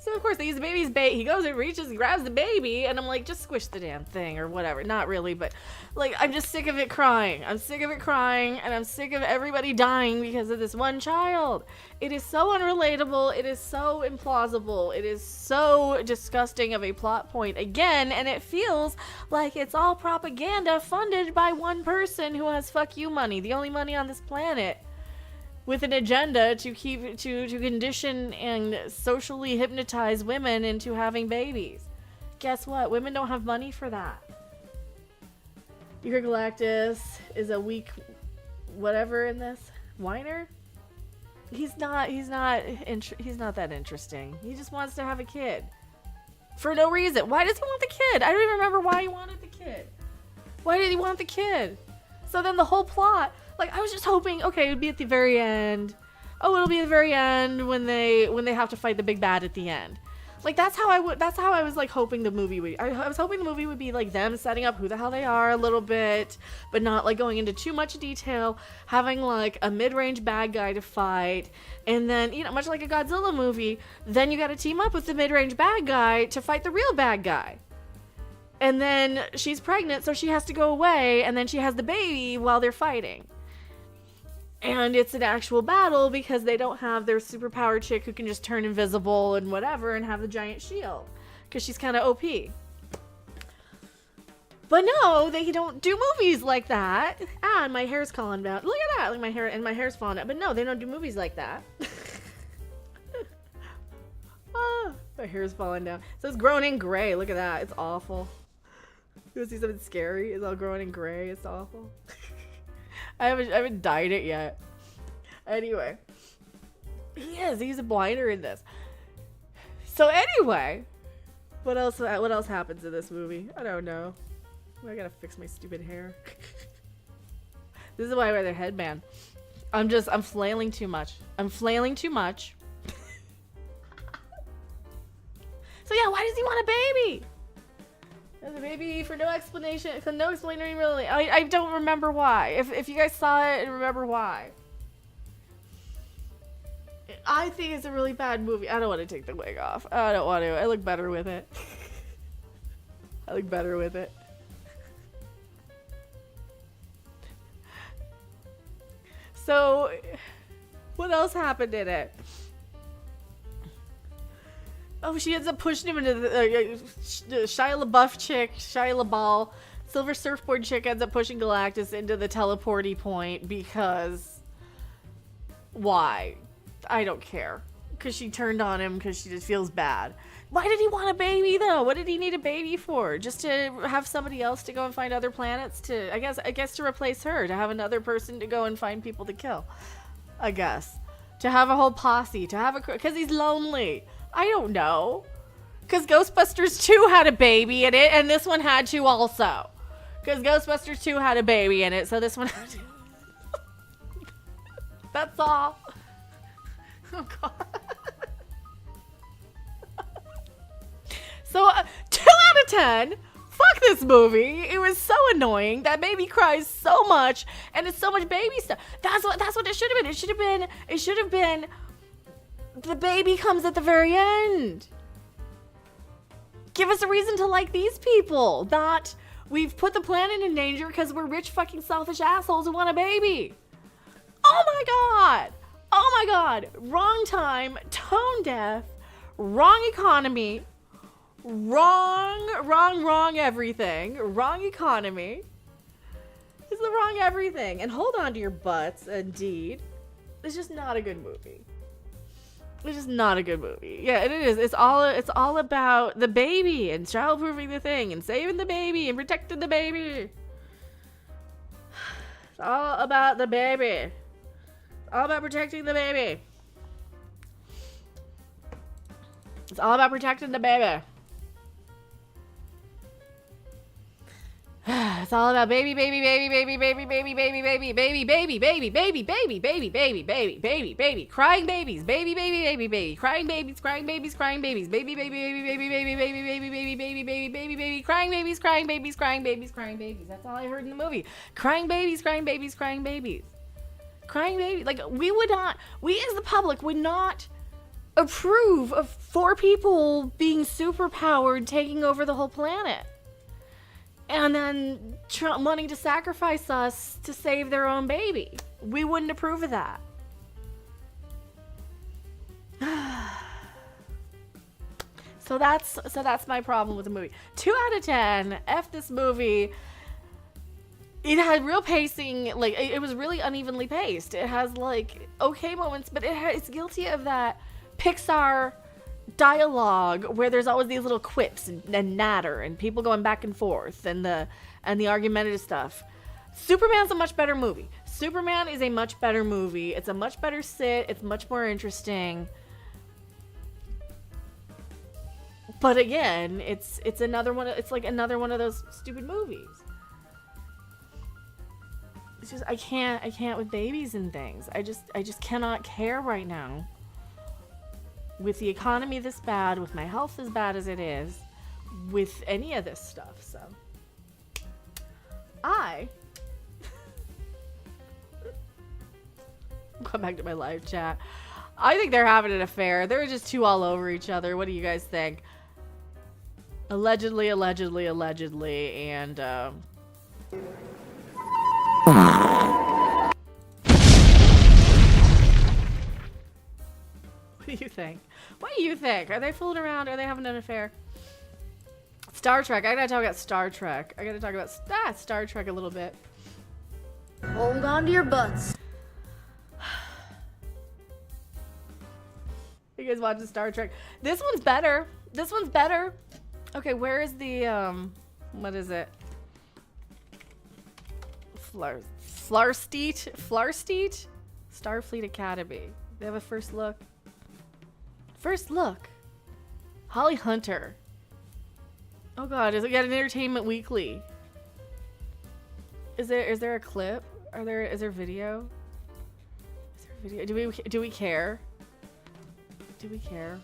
So of course they use the baby's bait. He goes and reaches and grabs the baby, and I'm like, just squish the damn thing or whatever. Not really, but like, I'm just sick of it crying. I'm sick of it crying, and I'm sick of everybody dying because of this one child. It is so unrelatable. It is so implausible. It is so disgusting of a plot point again, and it feels like it's all propaganda funded by one person who has fuck you money, the only money on this planet, with an agenda to condition and socially hypnotize women into having babies. Guess what? Women don't have money for that. You hear Galactus is a weak whatever in this? Whiner? He's not that interesting. He just wants to have a kid. For no reason. Why does he want the kid? I don't even remember why he wanted the kid. Why did he want the kid? So then the whole plot, like, I was just hoping, okay, it would be at the very end. Oh, it'll be at the very end when they have to fight the big bad at the end. Like, that's how I was like hoping the movie would. I was hoping the movie would be like them setting up who the hell they are a little bit, but not like going into too much detail, having like a mid-range bad guy to fight, and then, you know, much like a Godzilla movie, then you got to team up with the mid-range bad guy to fight the real bad guy. And then she's pregnant, so she has to go away, and then she has the baby while they're fighting. And it's an actual battle because they don't have their superpower chick who can just turn invisible and whatever and have the giant shield. Because she's kind of OP. But no, they don't do movies like that. Ah, and my hair's falling down. Look at that. Like my hair's falling out. But no, they don't do movies like that. Ah, my hair's falling down. So it's growing in gray. Look at that. It's awful. You want to see something scary? It's all growing in gray. It's awful. I haven't dyed it yet. Anyway. He's a blinder in this. So anyway, what else happens in this movie? I don't know. I gotta fix my stupid hair. This is why I wear the headband. I'm flailing too much. I'm flailing too much. So yeah, why does he want a baby? There's a baby for no explanation. No explanation really. I don't remember why. If you guys saw it and remember why. I think it's a really bad movie. I don't want to take the wig off. I don't want to. I look better with it. I look better with it. So, what else happened in it? Oh, she ends up pushing him into the Shia LaBeouf chick, Shia LaBeouf, Silver Surfboard chick ends up pushing Galactus into the teleporty point because... Why? I don't care. Because she turned on him because she just feels bad. Why did he want a baby though? What did he need a baby for? Just to have somebody else to go and find other planets to, I guess to replace her, to have another person to go and find people to kill. I guess. To have a whole posse, to have because he's lonely. I don't know. Because Ghostbusters 2 had a baby in it, and this one had to also. Because Ghostbusters 2 had a baby in it, so this one had to. That's all. Oh, God. So, 2 out of 10. Fuck this movie. It was so annoying. That baby cries so much, and it's so much baby stuff. That's what it should have been. It should have been the baby comes at the very end. Give us a reason to like these people. Not we've put the planet in danger because we're rich fucking selfish assholes who want a baby. Oh my God. Oh my God. Wrong time, tone deaf, wrong economy, wrong everything, wrong economy. It's the wrong everything. And hold on to your butts, indeed. It's just not a good movie. It's just not a good movie. Yeah, it is. It's all about the baby and childproofing the thing and saving the baby and protecting the baby. It's all about the baby. All about protecting the baby. It's all about protecting the baby. It's all about baby, baby, baby, baby, baby, baby, baby, baby, baby, baby, baby, baby, baby, baby, baby, baby, baby, baby, crying babies, baby, baby, baby, baby, crying babies, crying babies, crying babies, baby, baby, baby, baby, baby, baby, baby, baby, baby, baby, baby, baby, crying babies, crying babies, crying babies, crying babies. That's all I heard in the movie. Crying babies, crying babies, crying babies, crying babies. Like we as the public would not approve of 4 people being superpowered, taking over the whole planet. And then wanting to sacrifice us to save their own baby. We wouldn't approve of that. So that's my problem with the movie. 2 out of 10. F this movie. It had real pacing. Like it was really unevenly paced. It has like okay moments, but it's guilty of that Pixar dialogue where there's always these little quips and natter and people going back and forth and the argumentative stuff. Superman's a much better movie. Superman is a much better movie. It's a much better sit. It's much more interesting. But again, it's another one. It's like another one of those stupid movies. It's just I can't with babies and things. I just cannot care right now. With the economy this bad, with my health as bad as it is, with any of this stuff, so. Come back to my live chat. I think they're having an affair. They're just 2 all over each other. What do you guys think? Allegedly, and, What do you think? What do you think? Are they fooling around? Are they having an affair? Star Trek. I gotta talk about Star Trek. I gotta talk about Star Trek a little bit. Hold on to your butts. You guys watching Star Trek? This one's better. This one's better. Okay, where is the what is it? Flarsteet? Starfleet Academy. They have a first look. First look Holly Hunter. Oh god, is it got an Entertainment Weekly? Is there a clip? Is there video? Is there video? Do we care? Do we care?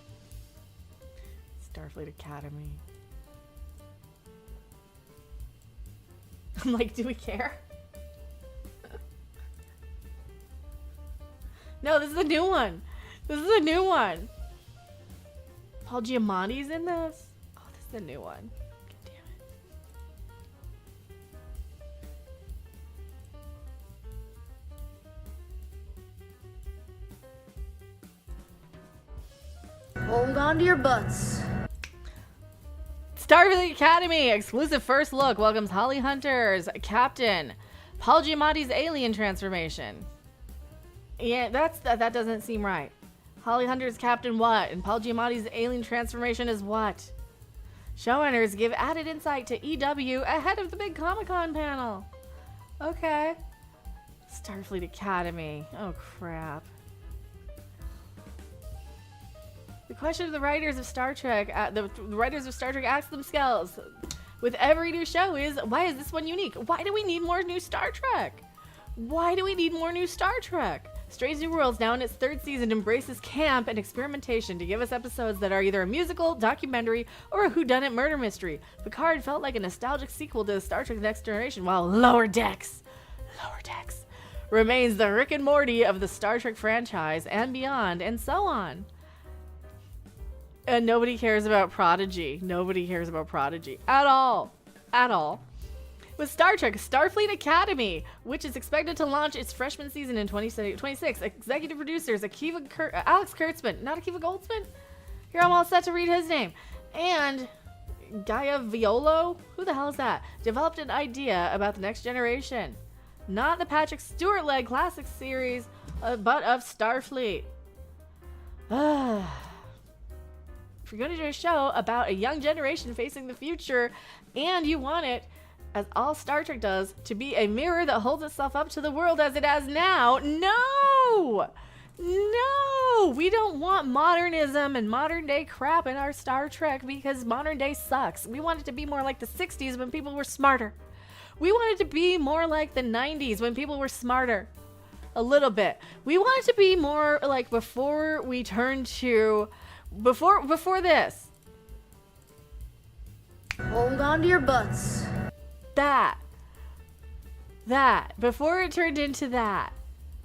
Starfleet Academy. I'm like, do we care? No, this is a new one. This is a new one. Paul Giamatti's in this? Oh, this is a new one. God damn it. Hold on to your butts. Starfleet Academy exclusive first look welcomes Holly Hunter's Captain Paul Giamatti's alien transformation. Yeah, that doesn't seem right. Holly Hunter's Captain what? And Paul Giamatti's alien transformation is what? Showrunners give added insight to EW ahead of the big Comic-Con panel. Okay. Starfleet Academy. Oh, crap. The question the writers of Star Trek, ask themselves with every new show is, why is this one unique? Why do we need more new Star Trek? Why do we need more new Star Trek? Strange New Worlds, now in its third season, embraces camp and experimentation to give us episodes that are either a musical, documentary, or a whodunit murder mystery. Picard felt like a nostalgic sequel to Star Trek Next Generation, while Lower Decks remains the Rick and Morty of the Star Trek franchise and beyond, and so on. And nobody cares about Prodigy. Nobody cares about Prodigy at all. At all. With Star Trek, Starfleet Academy, which is expected to launch its freshman season in 2026. Executive producers Alex Kurtzman, not Akiva Goldsman? Here, I'm all set to read his name. And Gaia Violo, who the hell is that? Developed an idea about the next generation. Not the Patrick Stewart-led classic series, but of Starfleet. If you're going to do a show about a young generation facing the future, and you want it, as all Star Trek does, to be a mirror that holds itself up to the world as it has now, no! No! We don't want modernism and modern day crap in our Star Trek because modern day sucks. We want it to be more like the 60s when people were smarter. We want it to be more like the 90s when people were smarter. A little bit. We want it to be more like before we turn to... Before this. Hold on to your butts. That. Before it turned into that.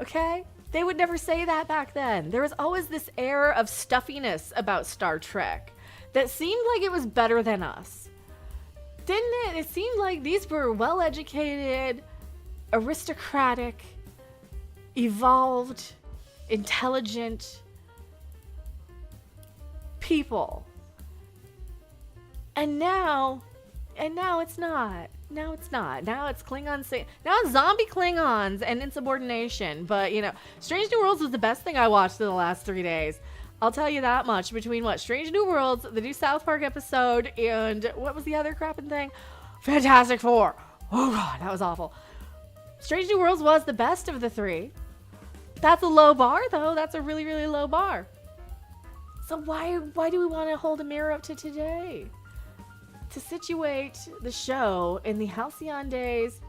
Okay? They would never say that back then. There was always this air of stuffiness about Star Trek that seemed like it was better than us. Didn't it? It seemed like these were well-educated, aristocratic, evolved, intelligent people. And now it's not. Now it's not. Now it's Klingons. Now it's zombie Klingons and insubordination. But, you know, Strange New Worlds was the best thing I watched in the last 3 days. I'll tell you that much. Between what? Strange New Worlds, the new South Park episode, and what was the other crapping thing? Fantastic Four. Oh, God, that was awful. Strange New Worlds was the best of the three. That's a low bar, though. That's a really, really low bar. So why do we want to hold a mirror up to today? To situate the show in the halcyon days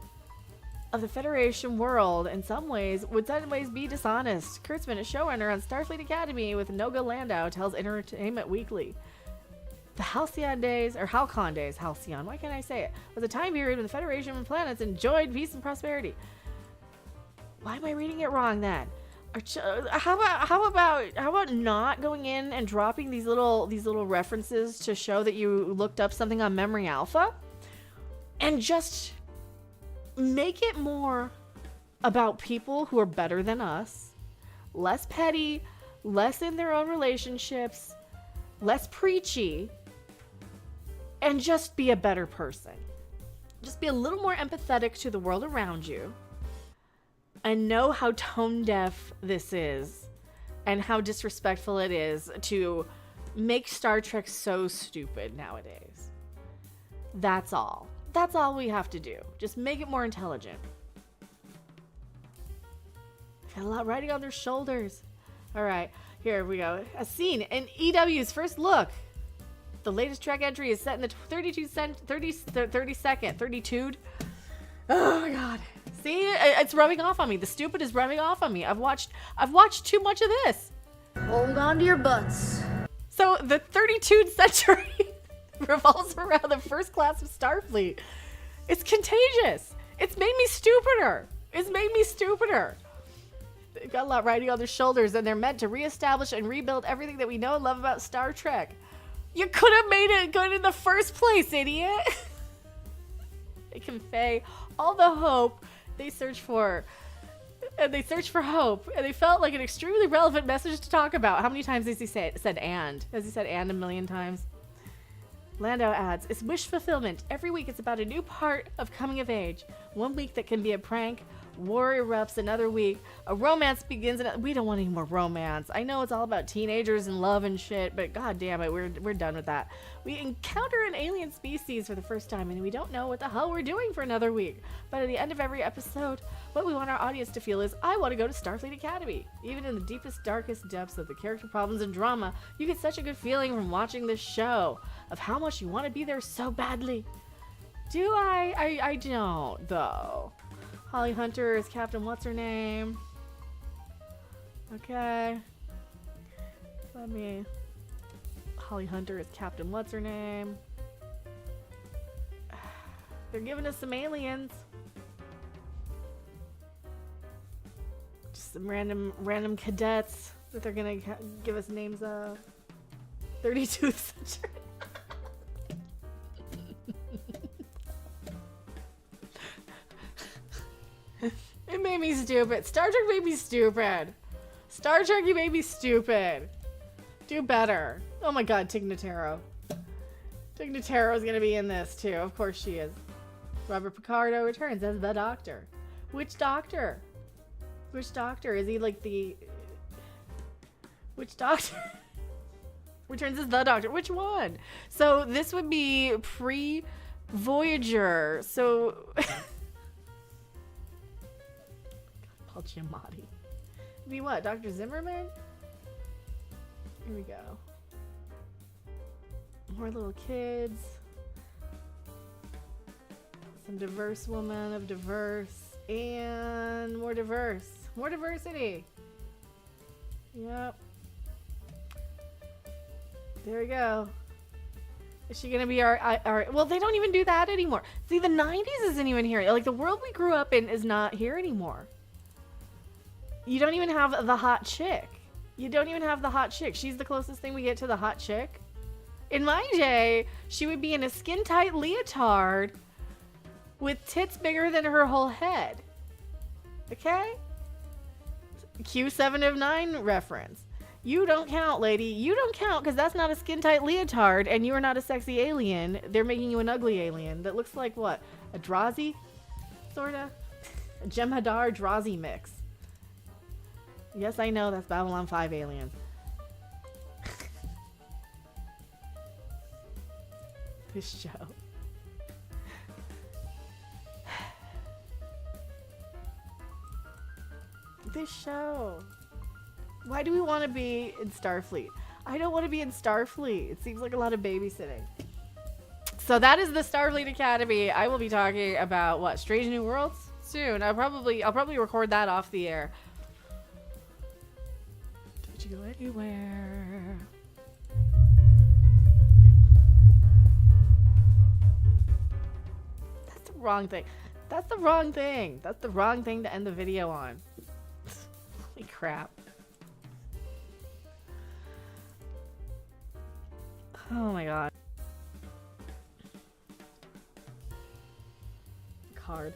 of the Federation world in some ways would in ways be dishonest. Kurtzman, a showrunner on Starfleet Academy with Noga Landau, tells Entertainment Weekly. The halcyon days, or Halcon days, halcyon, why can't I say it, was a time period when the Federation of planets enjoyed peace and prosperity. Why am I reading it wrong then? How about not going in and dropping these little references to show that you looked up something on Memory Alpha, and just make it more about people who are better than us, less petty, less in their own relationships, less preachy, and just be a better person. Just be a little more empathetic to the world around you. And know how tone deaf this is and how disrespectful it is to make Star Trek so stupid nowadays. That's all. That's all we have to do. Just make it more intelligent. Got a lot riding on their shoulders. All right, here we go. A scene in EW's first look The latest Trek entry is set in the 32nd. Oh my god. See, it's rubbing off on me. The stupid is rubbing off on me. I've watched too much of this. Hold on to your butts. So the 32nd century revolves around the first class of Starfleet. It's contagious. It's made me stupider. They've got a lot riding on their shoulders, and they're meant to reestablish and rebuild everything that we know and love about Star Trek. You could have made it good in the first place, idiot. They convey all the hope they search for. And they search for hope. And they felt like an extremely relevant message to talk about. How many times has he said and? Has he said and a million times? Lando adds, it's wish fulfillment. Every week it's about a new part of coming of age. One week that can be a prank. War erupts another week. A romance begins. We don't want any more romance. I know it's all about teenagers and love and shit, but god damn it, we're done with that. We encounter an alien species for the first time, and we don't know what the hell we're doing for another week. But at the end of every episode, what we want our audience to feel is, I want to go to Starfleet Academy. Even in the deepest, darkest depths of the character problems and drama, you get such a good feeling from watching this show of how much you want to be there so badly. Do I? I don't, though. Holly Hunter is Captain What's-Her-Name. Okay. Holly Hunter is Captain What's-Her-Name. They're giving us some aliens. Just some random cadets that they're gonna give us names of. 32th century. It made me stupid. Star Trek made me stupid. Star Trek, you made me stupid. Do better. Oh my god, Tig Notaro. Tig Notaro is gonna be in this too. Of course she is. Robert Picardo returns as the Doctor. Which Doctor? Which Doctor? Is he like the... Which Doctor? Returns as the Doctor. Which one? So this would be pre-Voyager. So... Paul Giamatti. Be what? Dr. Zimmerman? Here we go. More little kids. Some diverse woman of diverse. And more diverse. More diversity. Yep. There we go. Is she gonna be our... Well, they don't even do that anymore. See, the 90s isn't even here. Like, the world we grew up in is not here anymore. You don't even have the hot chick. You don't even have the hot chick. She's the closest thing we get to the hot chick. In my day, she would be in a skin-tight leotard with tits bigger than her whole head. Okay? Q7 of 9 reference. You don't count, lady. You don't count because that's not a skin-tight leotard and you are not a sexy alien. They're making you an ugly alien that looks like what? A Drazi? Sorta? A Jem'Hadar Drazi mix. Yes, I know that's Babylon 5 alien. This show. This show. Why do we want to be in Starfleet? I don't want to be in Starfleet. It seems like a lot of babysitting. So that is the Starfleet Academy. I will be talking about what? Strange New Worlds soon. I'll probably record that off the air. Don't you go anywhere. That's the wrong thing. That's the wrong thing. That's the wrong thing to end the video on. Holy crap. Oh my god. Robert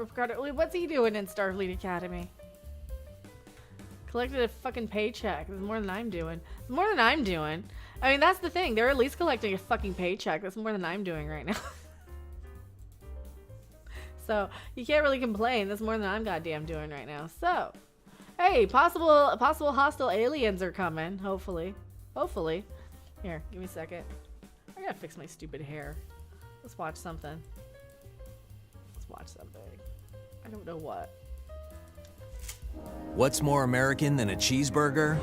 Picardo. What's he doing in Starfleet Academy? Collected a fucking paycheck. That's more than I'm doing. It's more than I'm doing. I mean, that's the thing. They're at least collecting a fucking paycheck. That's more than I'm doing right now. So, you can't really complain. That's more than I'm goddamn doing right now. So, hey, possible hostile aliens are coming. Hopefully. Hopefully. Here, give me a second. I gotta fix my stupid hair. Let's watch something. Let's watch something. I don't know what. What's more American than a cheeseburger?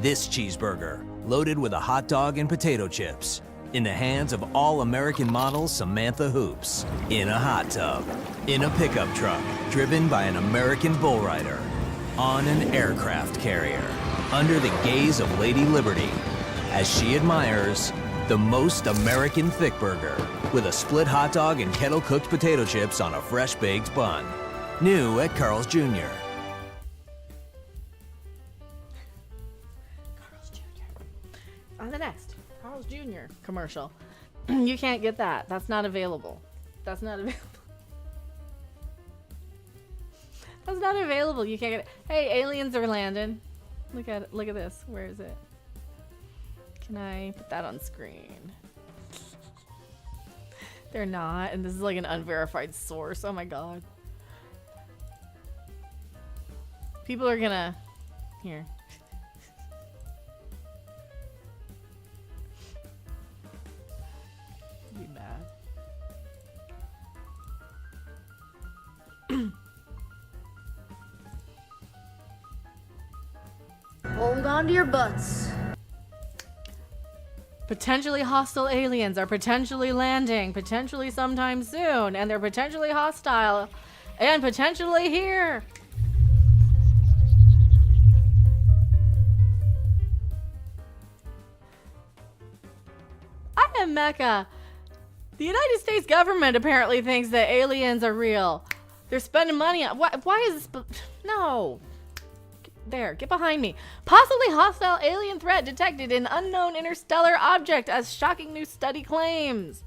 This cheeseburger. loaded with a hot dog and potato chips. In the hands of all-American model Samantha Hoops. In a hot tub. In a pickup truck, driven by an American bull rider. On an aircraft carrier. Under the gaze of Lady Liberty. As she admires the most American thick burger. With a split hot dog and kettle-cooked potato chips on a fresh-baked bun. New at Carl's Jr. On the next Carl's Jr. commercial. You can't get that. That's not available. That's not available. That's not available. You can't get it. Hey, aliens are landing. Look at it. Look at this. Where is it? Can I put that on screen? They're not, and this is like an unverified source. Oh my god. People are gonna... Here. Be mad. Hold on to your butts. Potentially hostile aliens are potentially landing, potentially sometime soon, and they're potentially hostile and potentially here. I am Mecca. The United States government apparently thinks that aliens are real. They're spending money on... Why is this... No. There, get behind me. Possibly hostile alien threat detected in unknown interstellar object as shocking new study claims.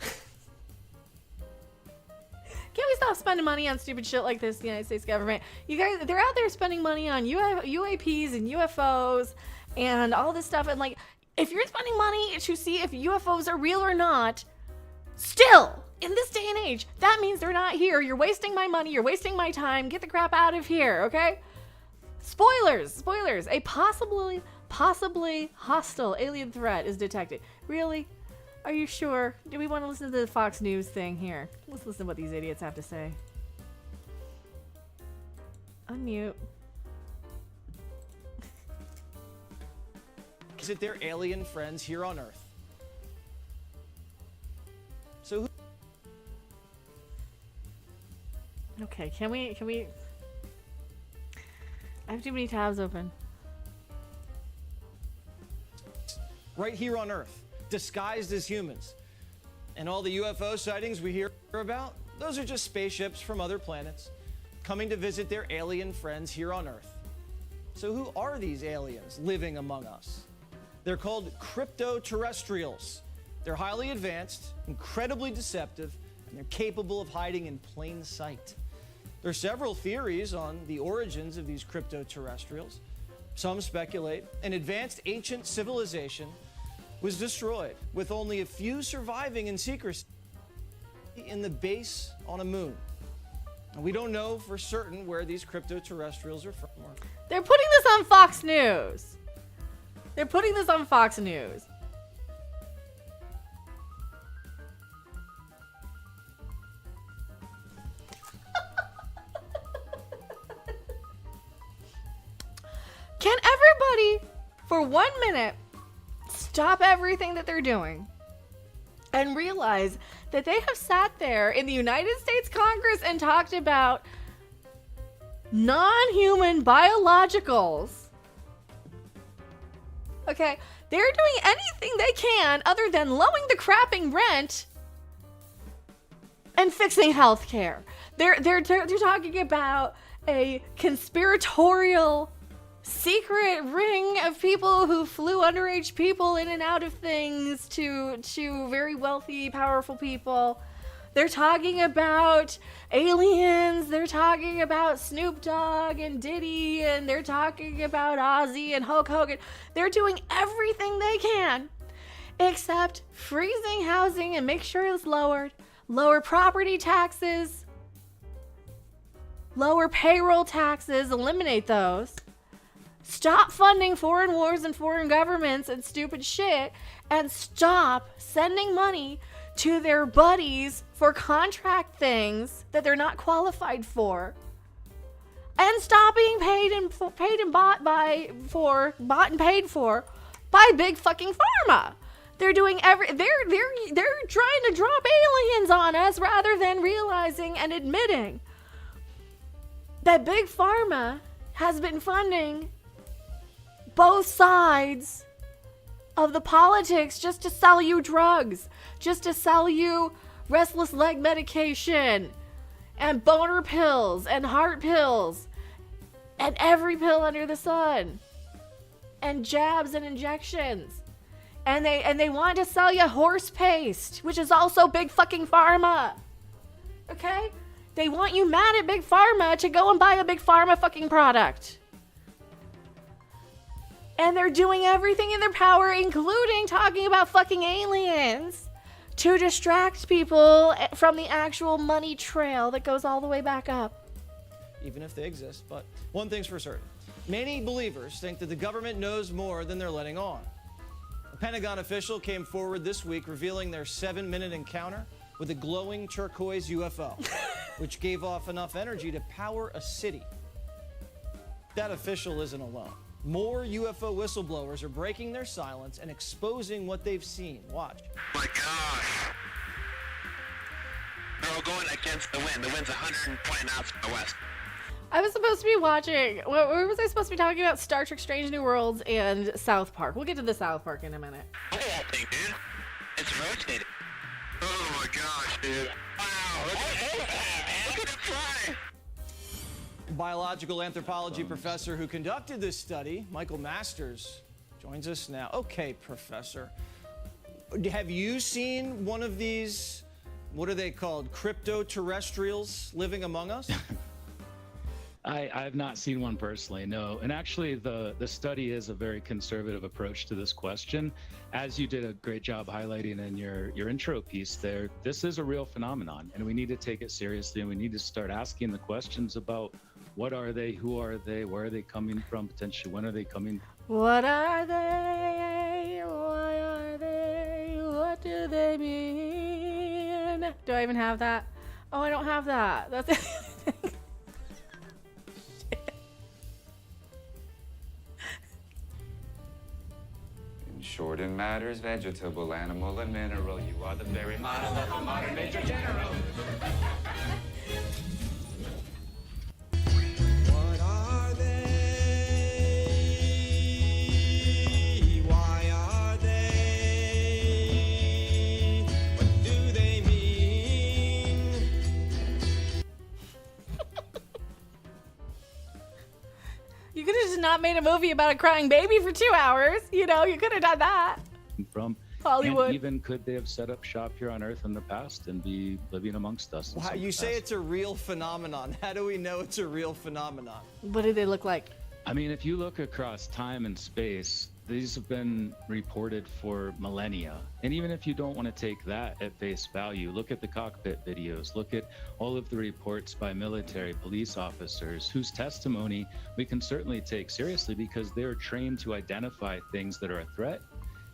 Can't we stop spending money on stupid shit like this, the United States government? You guys, they're out there spending money on UAPs and UFOs and all this stuff. And like, if you're spending money to see if UFOs are real or not, still, in this day and age, that means they're not here. You're wasting my money. You're wasting my time. Get the crap out of here, okay? Spoilers! A possibly hostile alien threat is detected. Really? Are you sure? Do we want to listen to the Fox News thing here? Let's listen to what these idiots have to say. Unmute. Visit their alien friends here on Earth. So who... Okay, can we... I have too many tabs open. Right here on Earth, disguised as humans. And all the UFO sightings we hear about, those are just spaceships from other planets coming to visit their alien friends here on Earth. So who are these aliens living among us? They're called crypto-terrestrials. They're highly advanced, incredibly deceptive, and they're capable of hiding in plain sight. There are several theories on the origins of these crypto-terrestrials. Some speculate an advanced ancient civilization was destroyed, with only a few surviving in secrecy in the base on a moon. And we don't know for certain where these crypto-terrestrials are from. They're putting this on Fox News. They're putting this on Fox News. Can everybody, for 1 minute, stop everything that they're doing and realize that they have sat there in the United States Congress and talked about non-human biologicals? Okay, they're doing anything they can other than lowering the crapping rent and fixing healthcare. They're talking about a conspiratorial secret ring of people who flew underage people in and out of things to very wealthy, powerful people. They're talking about aliens. They're talking about Snoop Dogg and Diddy, and they're talking about Ozzy and Hulk Hogan. They're doing everything they can except freezing housing and make sure it's lowered, lower property taxes, lower payroll taxes, eliminate those. Stop funding foreign wars and foreign governments and stupid shit, and stop sending money to their buddies for contract things that they're not qualified for. And stop being bought and paid for by big fucking pharma. They're doing they're trying to drop aliens on us rather than realizing and admitting that big pharma has been funding both sides of the politics just to sell you drugs, just to sell you restless leg medication and boner pills and heart pills and every pill under the sun and jabs and injections. And they want to sell you horse paste, which is also big fucking pharma. Okay? They want you mad at big pharma to go and buy a big pharma fucking product. And they're doing everything in their power, including talking about fucking aliens, to distract people from the actual money trail that goes all the way back up. Even if they exist. But one thing's for certain. Many believers think that the government knows more than they're letting on. A Pentagon official came forward this week revealing their 7-minute encounter with a glowing turquoise UFO, which gave off enough energy to power a city. That official isn't alone. More UFO whistleblowers are breaking their silence and exposing what they've seen. Watch. Oh my gosh. They're all going against the wind. The wind's 120 knots from the west. I was supposed to be watching, what was I supposed to be talking about? Star Trek Strange New Worlds and South Park. We'll get to the South Park in a minute. Look at that thing, dude. It's rotating. Oh my gosh, dude. Wow, look at that, man. Look at it fly. Biological anthropology professor who conducted this study, Michael Masters, joins us now. Okay, professor. Have you seen one of these, what are they called, crypto-terrestrials living among us? I've not seen one personally, no. And actually, the study is a very conservative approach to this question. As you did a great job highlighting in your intro piece there, this is a real phenomenon, and we need to take it seriously, and we need to start asking the questions about what are they, who are they, where are they coming from, potentially when are they coming? What are they? Why are they? What do they mean? Do I even have that? Oh, I don't have that. That's it. Short in matters, vegetable, animal, and mineral. You are the very model of a modern major general. What are they? Why are they? What do they mean? You could have just not made a movie about a crying baby for 2 hours. You know, you could have done that. From Hollywood. And even could they have set up shop here on Earth in the past and be living amongst us? Wow, you say it's a real phenomenon. How do we know it's a real phenomenon? What do they look like? I mean, if you look across time and space, these have been reported for millennia. And even if you don't want to take that at face value, look at the cockpit videos, look at all of the reports by military police officers whose testimony we can certainly take seriously because they're trained to identify things that are a threat,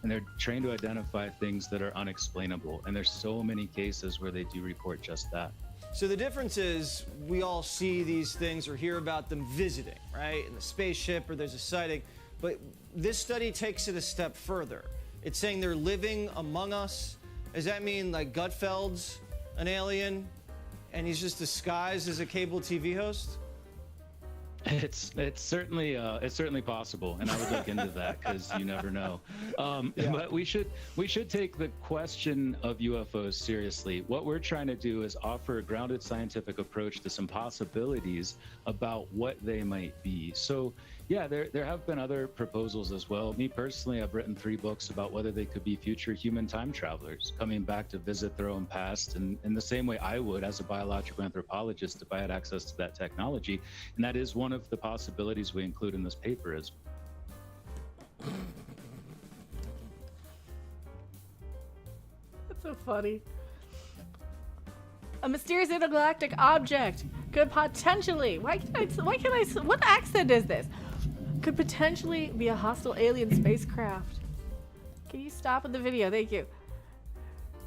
and they're trained to identify things that are unexplainable. And there's so many cases where they do report just that. So the difference is we all see these things or hear about them visiting, right? In the spaceship or there's a sighting. But this study takes it a step further. It's saying they're living among us. Does that mean like Gutfeld's an alien and he's just disguised as a cable TV host? It's certainly possible, and I would look into that because you never know. But we should take the question of UFOs seriously. What we're trying to do is offer a grounded scientific approach to some possibilities about what they might be. So yeah, there have been other proposals as well. Me personally, I've written 3 books about whether they could be future human time travelers coming back to visit their own past, and in the same way I would as a biological anthropologist if I had access to that technology. And that is one of the possibilities we include in this paper. Is That's so funny. A mysterious intergalactic object could potentially, what accent is this? Could potentially be a hostile alien spacecraft. Can you stop with the video? Thank you.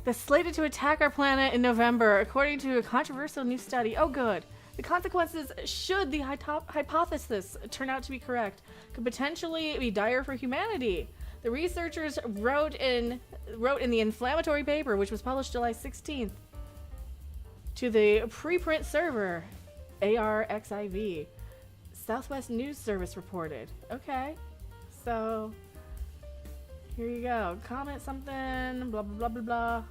That's slated to attack our planet in November, according to a controversial new study. Oh, good. The consequences, should the hypothesis turn out to be correct, could potentially be dire for humanity. The researchers wrote in the inflammatory paper, which was published July 16th, to the preprint server, ARXIV. Southwest News Service reported. Okay, so here you go. Comment something, blah, blah, blah, blah, blah.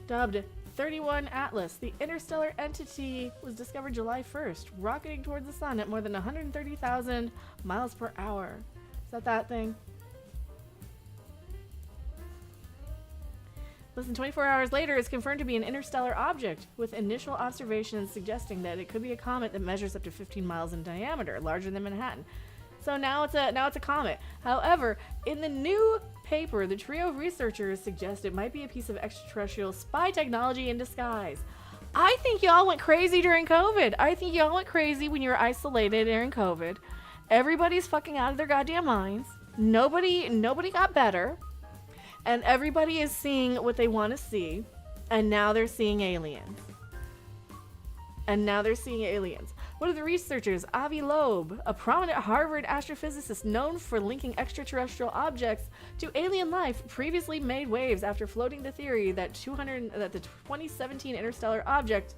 Dubbed 31 Atlas. The interstellar entity was discovered July 1st, rocketing towards the sun at more than 130,000 miles per hour. Is that thing? Less than 24 hours later, it's confirmed to be an interstellar object, with initial observations suggesting that it could be a comet that measures up to 15 miles in diameter, larger than Manhattan. So now it's a comet. However, in the new paper, the trio of researchers suggest it might be a piece of extraterrestrial spy technology in disguise. I think y'all went crazy during COVID. I think y'all went crazy when you were isolated during COVID. Everybody's fucking out of their goddamn minds. Nobody got better. And everybody is seeing what they want to see. And now they're seeing aliens. One of the researchers, Avi Loeb, a prominent Harvard astrophysicist known for linking extraterrestrial objects to alien life, previously made waves after floating the theory that the 2017 interstellar object,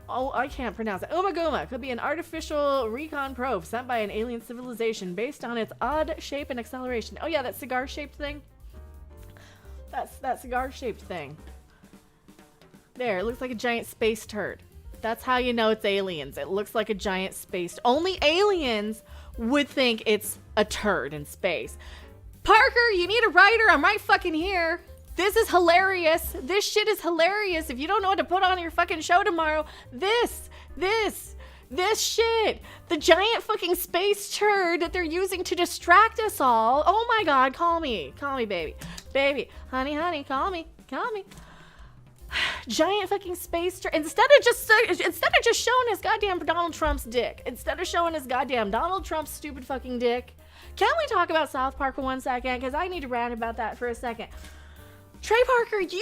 I can't pronounce it, Umaguma, could be an artificial recon probe sent by an alien civilization based on its odd shape and acceleration. Oh yeah, that cigar-shaped thing. That cigar-shaped thing. There, it looks like a giant space turd. That's how you know it's aliens. It looks like a giant space. Only aliens would think it's a turd in space. Parker, you need a writer. I'm right fucking here. This is hilarious. This shit is hilarious. If you don't know what to put on your fucking show tomorrow, this shit. The giant fucking space turd that they're using to distract us all. Oh my God, call me. Call me, baby. Baby, honey, call me. Giant fucking space turd. Instead of just showing his goddamn Donald Trump's dick. Instead of showing his goddamn Donald Trump's stupid fucking dick. Can we talk about South Park for 1 second? Because I need to rant about that for a second. Trey Parker, you do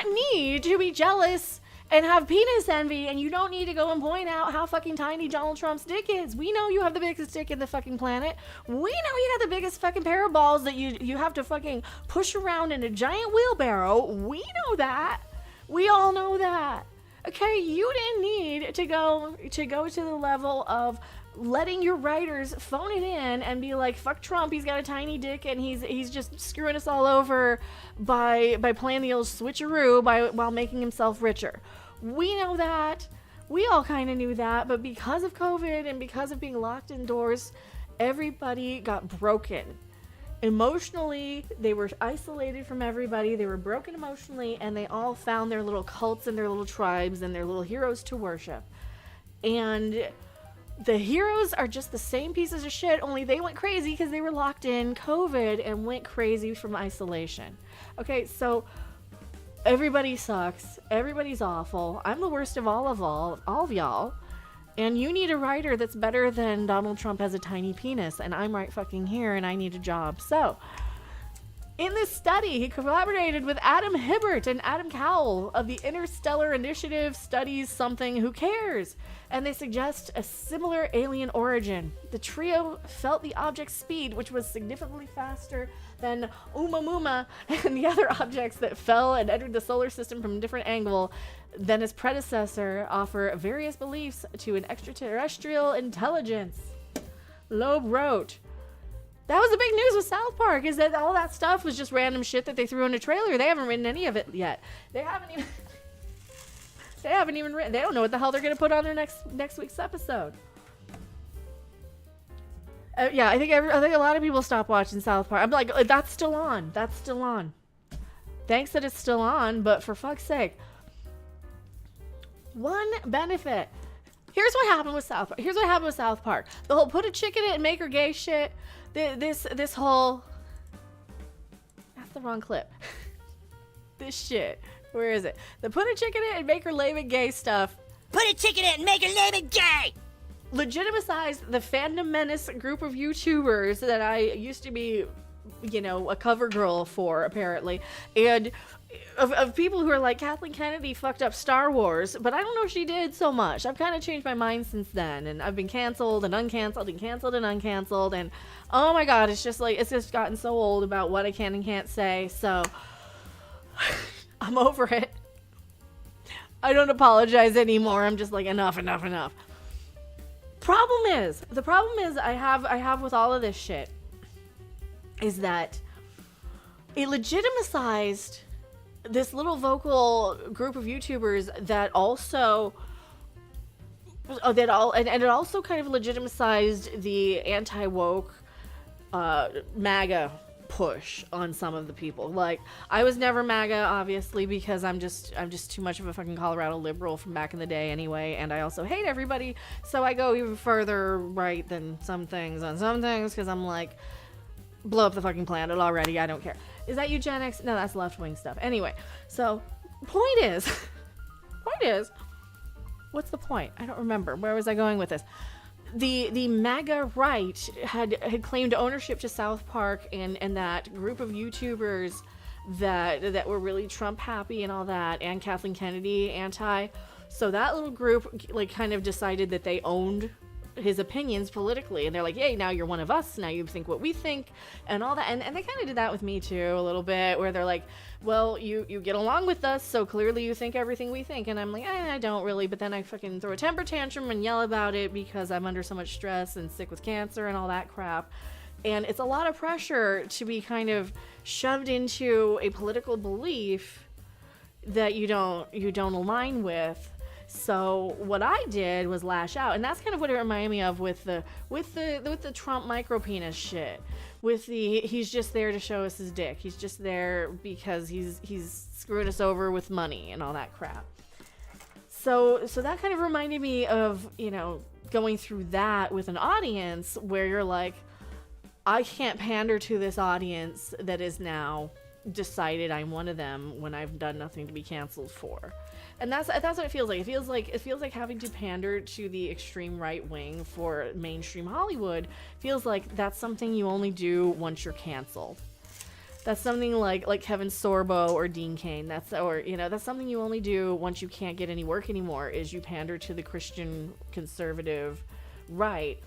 not need to be jealous and have penis envy, and you don't need to go and point out how fucking tiny Donald Trump's dick is. We know you have the biggest dick in the fucking planet. We know you got the biggest fucking pair of balls that you have to fucking push around in a giant wheelbarrow. We know that. We all know that. Okay, you didn't need to go to the level of letting your writers phone it in and be like, fuck Trump, he's got a tiny dick and he's just screwing us all over by playing the old switcheroo while making himself richer. We know that. We all kind of knew that, but because of COVID and because of being locked indoors, everybody got broken. Emotionally, they were isolated from everybody. They were broken emotionally, and they all found their little cults and their little tribes and their little heroes to worship. And the heroes are just the same pieces of shit, only they went crazy because they were locked in COVID and went crazy from isolation. Okay, so everybody sucks. Everybody's awful. I'm the worst of all of y'all. And you need a writer that's better than Donald Trump has a tiny penis, and I'm right fucking here, and I need a job. So, in this study, he collaborated with Adam Hibbert and Adam Cowell of the Interstellar Initiative Studies Something Who Cares, and they suggest a similar alien origin. The trio felt the object's speed, which was significantly faster than Umamuma and the other objects that fell and entered the solar system from a different angle than his predecessor, offer various beliefs to an extraterrestrial intelligence. Loeb wrote, that was the big news with South Park, is that all that stuff was just random shit that they threw in a trailer. They haven't written any of it yet. They haven't even written. They don't know what the hell they're going to put on their next week's episode. Yeah, I think a lot of people stopped watching South Park. I'm like, that's still on. Thanks that it's still on, but for fuck's sake. One benefit. Here's what happened with South Park. The whole put a chick in it and make her gay shit. This whole... That's the wrong clip. This shit. Where is it? The put a chick in it and make her lame and gay stuff. Put a chick in it and make her lame and gay! Legitimized the Fandom Menace group of YouTubers that I used to be, a cover girl for, apparently. And of people who are like, Kathleen Kennedy fucked up Star Wars, but I don't know if she did so much. I've kind of changed my mind since then, and I've been canceled and uncanceled and canceled and uncanceled, and oh my god, it's just gotten so old about what I can and can't say, so I'm over it. I don't apologize anymore. I'm just like, enough. The problem is I have with all of this shit is that it legitimized this little vocal group of YouTubers that also and it also kind of legitimized the anti-woke MAGA push on some of the people. Like, I was never MAGA, obviously, because I'm just too much of a fucking Colorado liberal from back in the day anyway, and I also hate everybody, so I go even further right than some things on some things, because I'm like, blow up the fucking planet already, I don't care. Is that eugenics? No, that's left-wing stuff. Anyway, so point is, what's the point? I don't remember. Where was I going with this? The MAGA right had claimed ownership to South Park and that group of YouTubers that were really Trump happy and all that, and Kathleen Kennedy anti. So that little group like kind of decided that they owned his opinions politically, and they're like, yay, now you're one of us, now you think what we think and all that, and they kind of did that with me too a little bit, where they're like, well, you get along with us, so clearly you think everything we think, and I'm like, I don't really, but then I fucking throw a temper tantrum and yell about it because I'm under so much stress and sick with cancer and all that crap, and it's a lot of pressure to be kind of shoved into a political belief that you don't align with. So what I did was lash out, and that's kind of what it reminded me of with the Trump micro penis shit. With the he's just there to show us his dick. He's just there because he's screwing us over with money and all that crap. So that kind of reminded me of, you know, going through that with an audience where you're like, I can't pander to this audience that is now decided I'm one of them when I've done nothing to be canceled for. And that's what it feels like. It feels like having to pander to the extreme right wing for mainstream Hollywood. Feels like that's something you only do once you're canceled. That's something like Kevin Sorbo or Dean Cain. That's something you only do once you can't get any work anymore, is you pander to the Christian conservative right.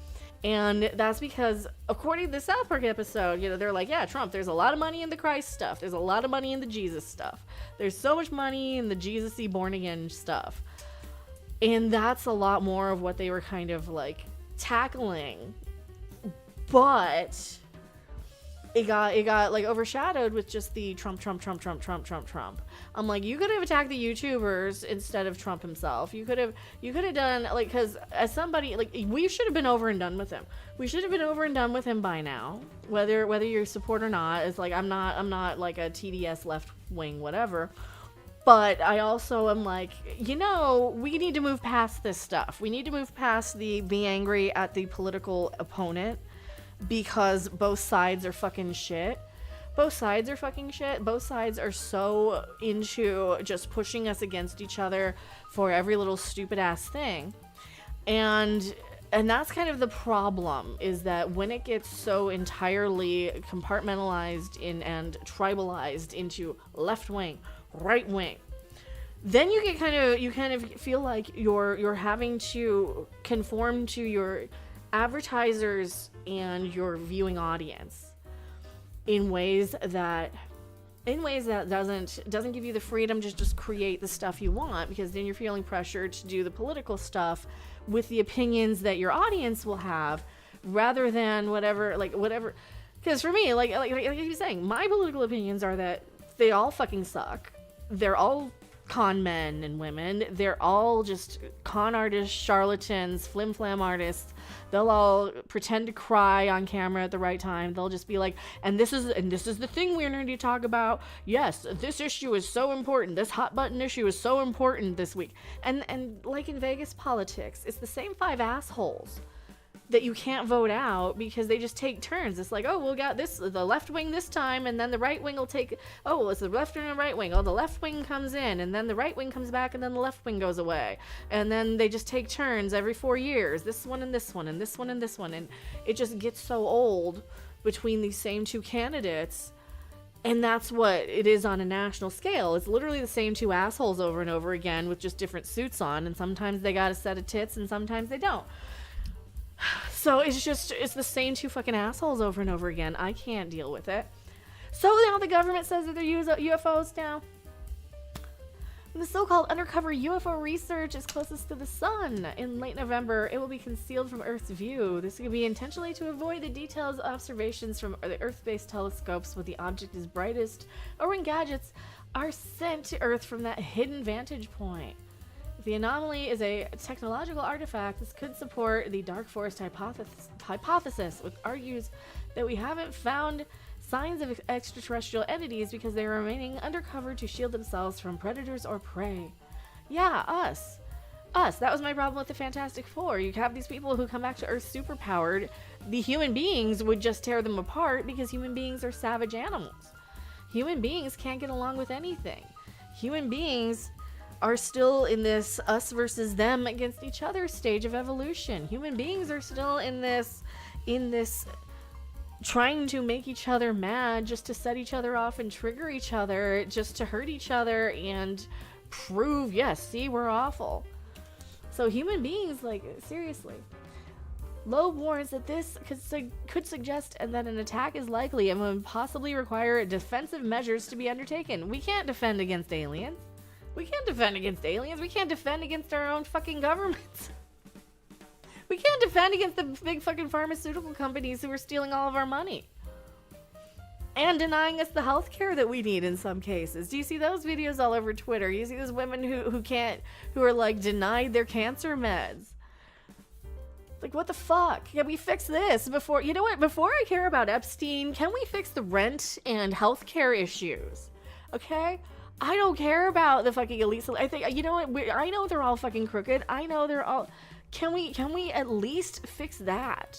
And that's because, according to the South Park episode, you know, they're like, yeah, Trump, there's a lot of money in the Christ stuff. There's a lot of money in the Jesus stuff. There's so much money in the Jesus-y born-again stuff. And that's a lot more of what they were kind of, like, tackling. But it got like, overshadowed with just the Trump. I'm like, you could have attacked the YouTubers instead of Trump himself. You could have done, like, because as somebody, like, we should have been over and done with him. We should have been over and done with him by now, whether you support or not. It's like, I'm not like a TDS left wing whatever, but I also am like, you know, we need to move past this stuff. We need to move past the be angry at the political opponent, because both sides are fucking shit. Both sides are so into just pushing us against each other for every little stupid ass thing. And that's kind of the problem, is that when it gets so entirely compartmentalized and tribalized into left wing, right wing, then you kind of feel like you're having to conform to your advertisers and your viewing audience in ways that doesn't give you the freedom to just create the stuff you want, because then you're feeling pressured to do the political stuff with the opinions that your audience will have, rather than whatever. Because for me, like I keep saying, my political opinions are that they all fucking suck. They're all con men and women. They're all just con artists, charlatans, flim-flam artists. They'll all pretend to cry on camera at the right time. They'll just be like, and this is the thing we're going to talk about. Yes, this issue is so important. This hot button issue is so important this week. And like in Vegas politics, it's the same 5 assholes that you can't vote out because they just take turns. It's like, oh, we'll got the left wing this time, and then the right wing will take, oh, it's the left wing and right wing. Oh, the left wing comes in, and then the right wing comes back, and then the left wing goes away. And then they just take turns every 4 years. This one and this one and this one and this one. And it just gets so old between these same two candidates And that's what it is on a national scale. It's literally the same two assholes over and over again with just different suits on. And sometimes they got a set of tits and sometimes they don't. So it's the same two fucking assholes over and over again. I can't deal with it. So now the government says that they're UFOs now. The so-called undercover UFO research is closest to the sun. In late November, it will be concealed from Earth's view. This could be intentionally to avoid the detailed observations from the Earth-based telescopes when the object is brightest, or when gadgets are sent to Earth from that hidden vantage point. If the anomaly is a technological artifact, this could support the dark forest hypothesis, which argues that we haven't found signs of extraterrestrial entities because they are remaining undercover to shield themselves from predators or prey. Yeah, us. That was my problem with the Fantastic Four. You have these people who come back to Earth superpowered. The human beings would just tear them apart because human beings are savage animals. Human beings can't get along with anything. Human beings are still in this us versus them against each other stage of evolution. Human beings are still in this trying to make each other mad just to set each other off and trigger each other, just to hurt each other and prove, yes, see, we're awful. So human beings, like, seriously. Loeb warns that this could suggest that an attack is likely and would possibly require defensive measures to be undertaken. We can't defend against aliens. We can't defend against aliens. We can't defend against our own fucking governments. We can't defend against the big fucking pharmaceutical companies who are stealing all of our money. And denying us the health care that we need in some cases. Do you see those videos all over Twitter? You see those women who are like denied their cancer meds. Like, what the fuck? Can we fix this before, you know what? Before I care about Epstein, can we fix the rent and health care issues? Okay? I don't care about the fucking elite. I think, you know what? I know they're all fucking crooked. I know they're all... Can we at least fix that?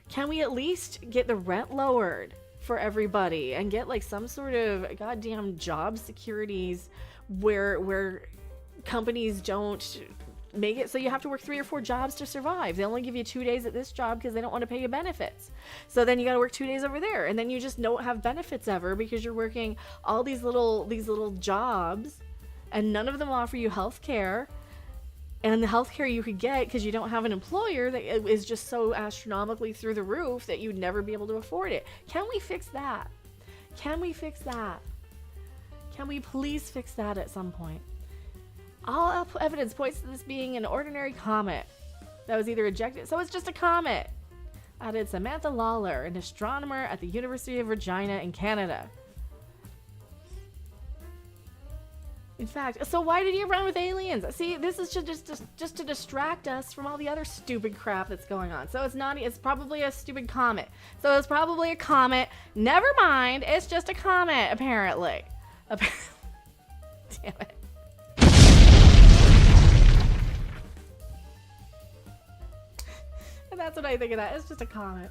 Can we at least get the rent lowered for everybody and get like some sort of goddamn job securities where companies don't make it so you have to work 3 or 4 jobs to survive. They only give you 2 days at this job because they don't want to pay you benefits. So then you got to work 2 days over there, and then you just don't have benefits ever because you're working all these little jobs, and none of them offer you health care. And the healthcare you could get because you don't have an employer that is just so astronomically through the roof that you'd never be able to afford it. Can we fix that? Can we fix that? Can we please fix that at some point? All evidence points to this being an ordinary comet that was either ejected. So it's just a comet. Added Samantha Lawler, an astronomer at the University of Regina in Canada. In fact, so why did he run with aliens? See, this is just to distract us from all the other stupid crap that's going on. So it's probably a stupid comet. So it's probably a comet. Never mind, it's just a comet, apparently. Damn it. And that's what I think of that. It's just a comet.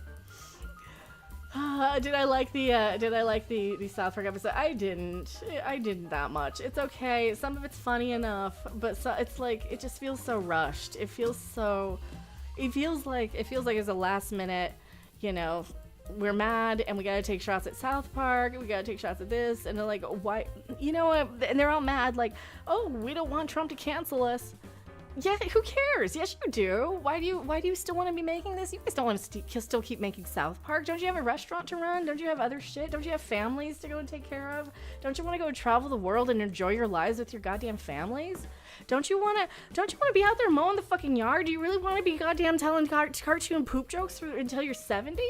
Did I like the South Park episode? I didn't that much. It's okay. Some of it's funny enough, but it's like it just feels so rushed. It feels like it's a last minute, you know, we're mad and we gotta take shots at South Park, we gotta take shots at this, and they're like, why, you know what? And they're all mad, like, oh, we don't want Trump to cancel us. Yeah, who cares? Yes, you do. Why do you still want to be making this? You guys don't want to still keep making South Park. Don't you have a restaurant to run? Don't you have other shit? Don't you have families to go and take care of? Don't you want to go travel the world and enjoy your lives with your goddamn families? Don't you want to be out there mowing the fucking yard? Do you really want to be goddamn telling cartoon poop jokes until you're 70?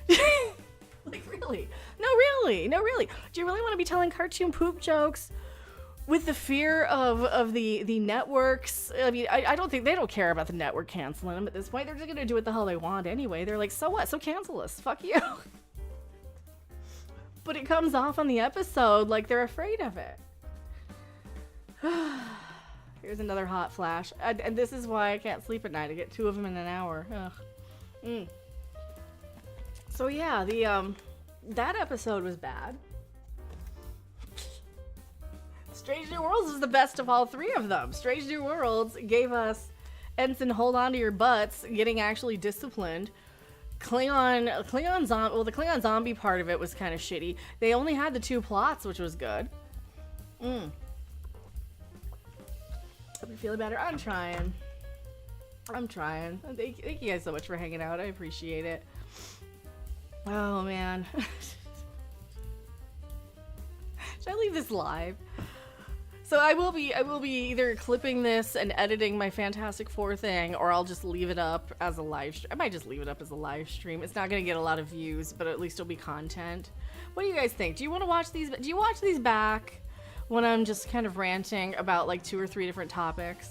Like, really? No, really. Do you really want to be telling cartoon poop jokes with the fear of the networks? I mean, I don't think they don't care about the network canceling them at this point. They're just gonna do what the hell they want anyway. They're like, so what? So cancel us. Fuck you. But it comes off on the episode like they're afraid of it. Here's another hot flash. And this is why I can't sleep at night. I get 2 of them in an hour. Ugh. So yeah, that episode was bad. Strange New Worlds is the best of all 3 of them. Strange New Worlds gave us Ensign hold on to your butts, getting actually disciplined, Klingon zombie. Well, the Klingon zombie part of it was kind of shitty. They only had the 2 plots, which was good. Hope you're feeling better. I'm trying. Thank you guys so much for hanging out. I appreciate it. Oh man. Should I leave this live? So I will be either clipping this and editing my Fantastic Four thing, or I'll just leave it up as a live stream. I might just leave it up as a live stream. It's not going to get a lot of views, but at least it'll be content. What do you guys think? Do you want to watch these? Do you watch these back when I'm just kind of ranting about like 2 or 3 different topics?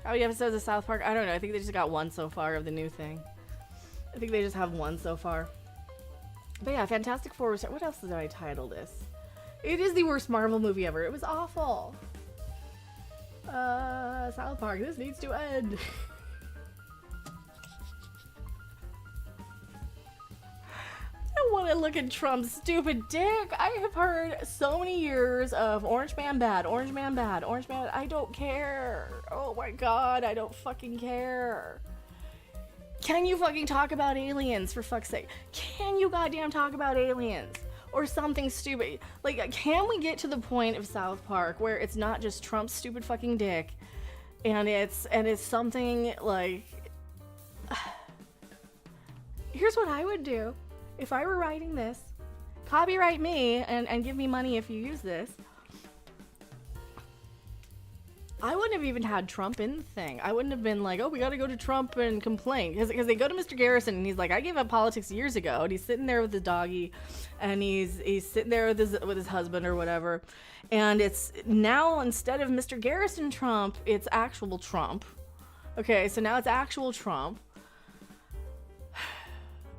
How many episodes of South Park? I don't know. I think they just got 1 so far of the new thing. I think they just have 1 so far. But yeah, Fantastic Four. What else did I title this? It is the worst Marvel movie ever. It was awful. South Park, this needs to end. I don't want to look at Trump's stupid dick. I have heard so many years of Orange Man bad, Orange Man bad, Orange Man. I don't care. Oh my god, I don't fucking care. Can you fucking talk about aliens, for fuck's sake? Can you goddamn talk about aliens? Or something stupid. Like, can we get to the point of South Park where it's not just Trump's stupid fucking dick, and it's something like... Here's what I would do if I were writing this. Copyright me and give me money if you use this. I wouldn't have even had Trump in the thing. I wouldn't have been like, oh, we gotta go to Trump and complain. Because they go to Mr. Garrison and he's like, I gave up politics years ago. And he's sitting there with the doggy and he's sitting there with his husband or whatever. And it's now, instead of Mr. Garrison Trump, it's actual Trump. Okay, so now it's actual Trump.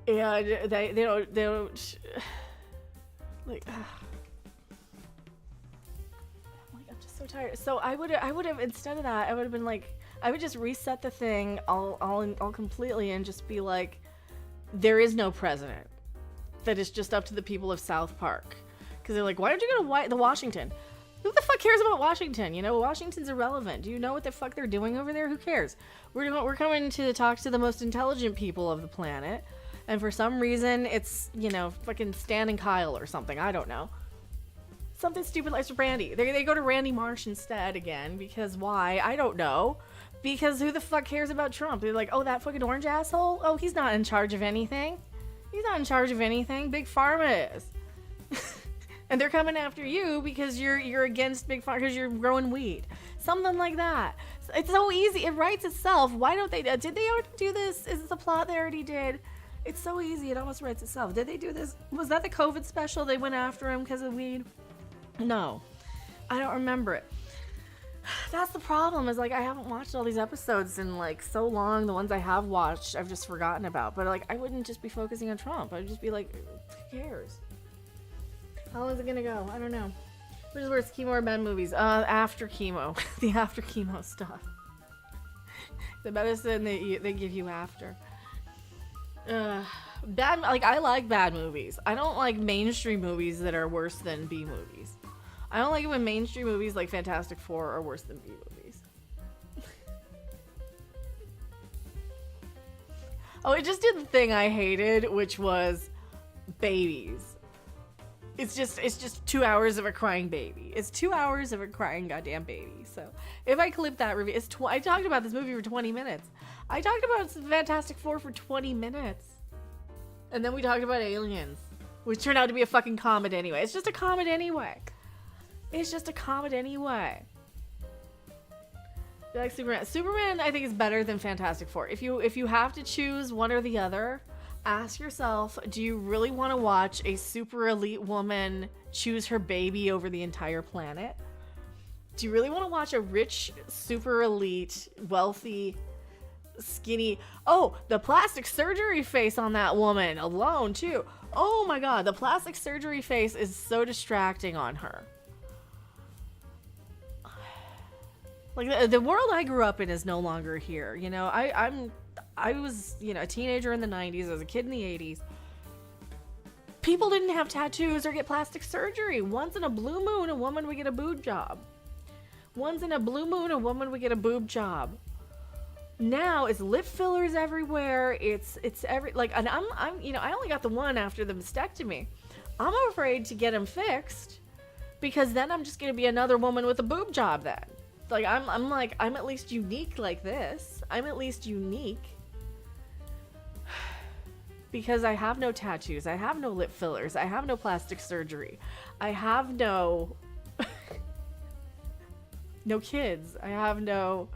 And they don't like... So tired. So I would have instead of that, I would have been like, I would just reset the thing all completely and just be like, there is no president. That is just up to the people of South Park. Because they're like, why don't you go to the Washington? Who the fuck cares about Washington? You know, Washington's irrelevant. Do you know what the fuck they're doing over there? Who cares? We're coming to talk to the most intelligent people of the planet, and for some reason it's, you know, fucking Stan and Kyle or something. I don't know. Something stupid like Randy. They go to Randy Marsh instead again, because why? I don't know. Because who the fuck cares about Trump? They're like, oh, that fucking orange asshole? Oh, he's not in charge of anything. He's not in charge of anything. Big Pharma is. And they're coming after you because you're against Big Pharma because you're growing weed. Something like that. It's so easy. It writes itself. Why don't they? Did they already do this? Is this a plot they already did? It's so easy. It almost writes itself. Did they do this? Was that the COVID special? They went after him because of weed? No, I don't remember it. That's the problem, is like I haven't watched all these episodes in like so long. The ones I have watched I've just forgotten about, but like I wouldn't just be focusing on Trump. I'd just be like, who cares? How long is it gonna go? I don't know. Which is worse, chemo or bad movies? After chemo. The after chemo stuff. The medicine they give you after. Bad, like I like bad movies. I don't like mainstream movies that are worse than B movies. I don't like it when mainstream movies like Fantastic Four are worse than B movies. Oh, it just did the thing I hated, which was babies. It's just 2 hours of a crying baby. It's 2 hours of a crying goddamn baby. So if I clip that review, I talked about this movie for 20 minutes. I talked about Fantastic Four for 20 minutes. And then we talked about aliens, which turned out to be a fucking comet anyway. It's just a comet anyway. It's just a comet anyway. You like Superman? Superman, I think, is better than Fantastic Four. If you have to choose one or the other, ask yourself, do you really want to watch a super elite woman choose her baby over the entire planet? Do you really want to watch a rich, super elite, wealthy, skinny... Oh, the plastic surgery face on that woman alone, too. Oh my god, the plastic surgery face is so distracting on her. Like, the world I grew up in is no longer here. You know, I was, you know, a teenager in the 90s. I was a kid in the 80s. People didn't have tattoos or get plastic surgery. Once in a blue moon, a woman would get a boob job. Once in a blue moon, a woman would get a boob job. Now it's lip fillers everywhere. It's every, like, and I'm I only got the one after the mastectomy. I'm afraid to get them fixed because then I'm just gonna be another woman with a boob job then. Like, I'm at least unique like this. I'm at least unique because I have no tattoos. I have no lip fillers. I have no plastic surgery. I have no no kids. I have no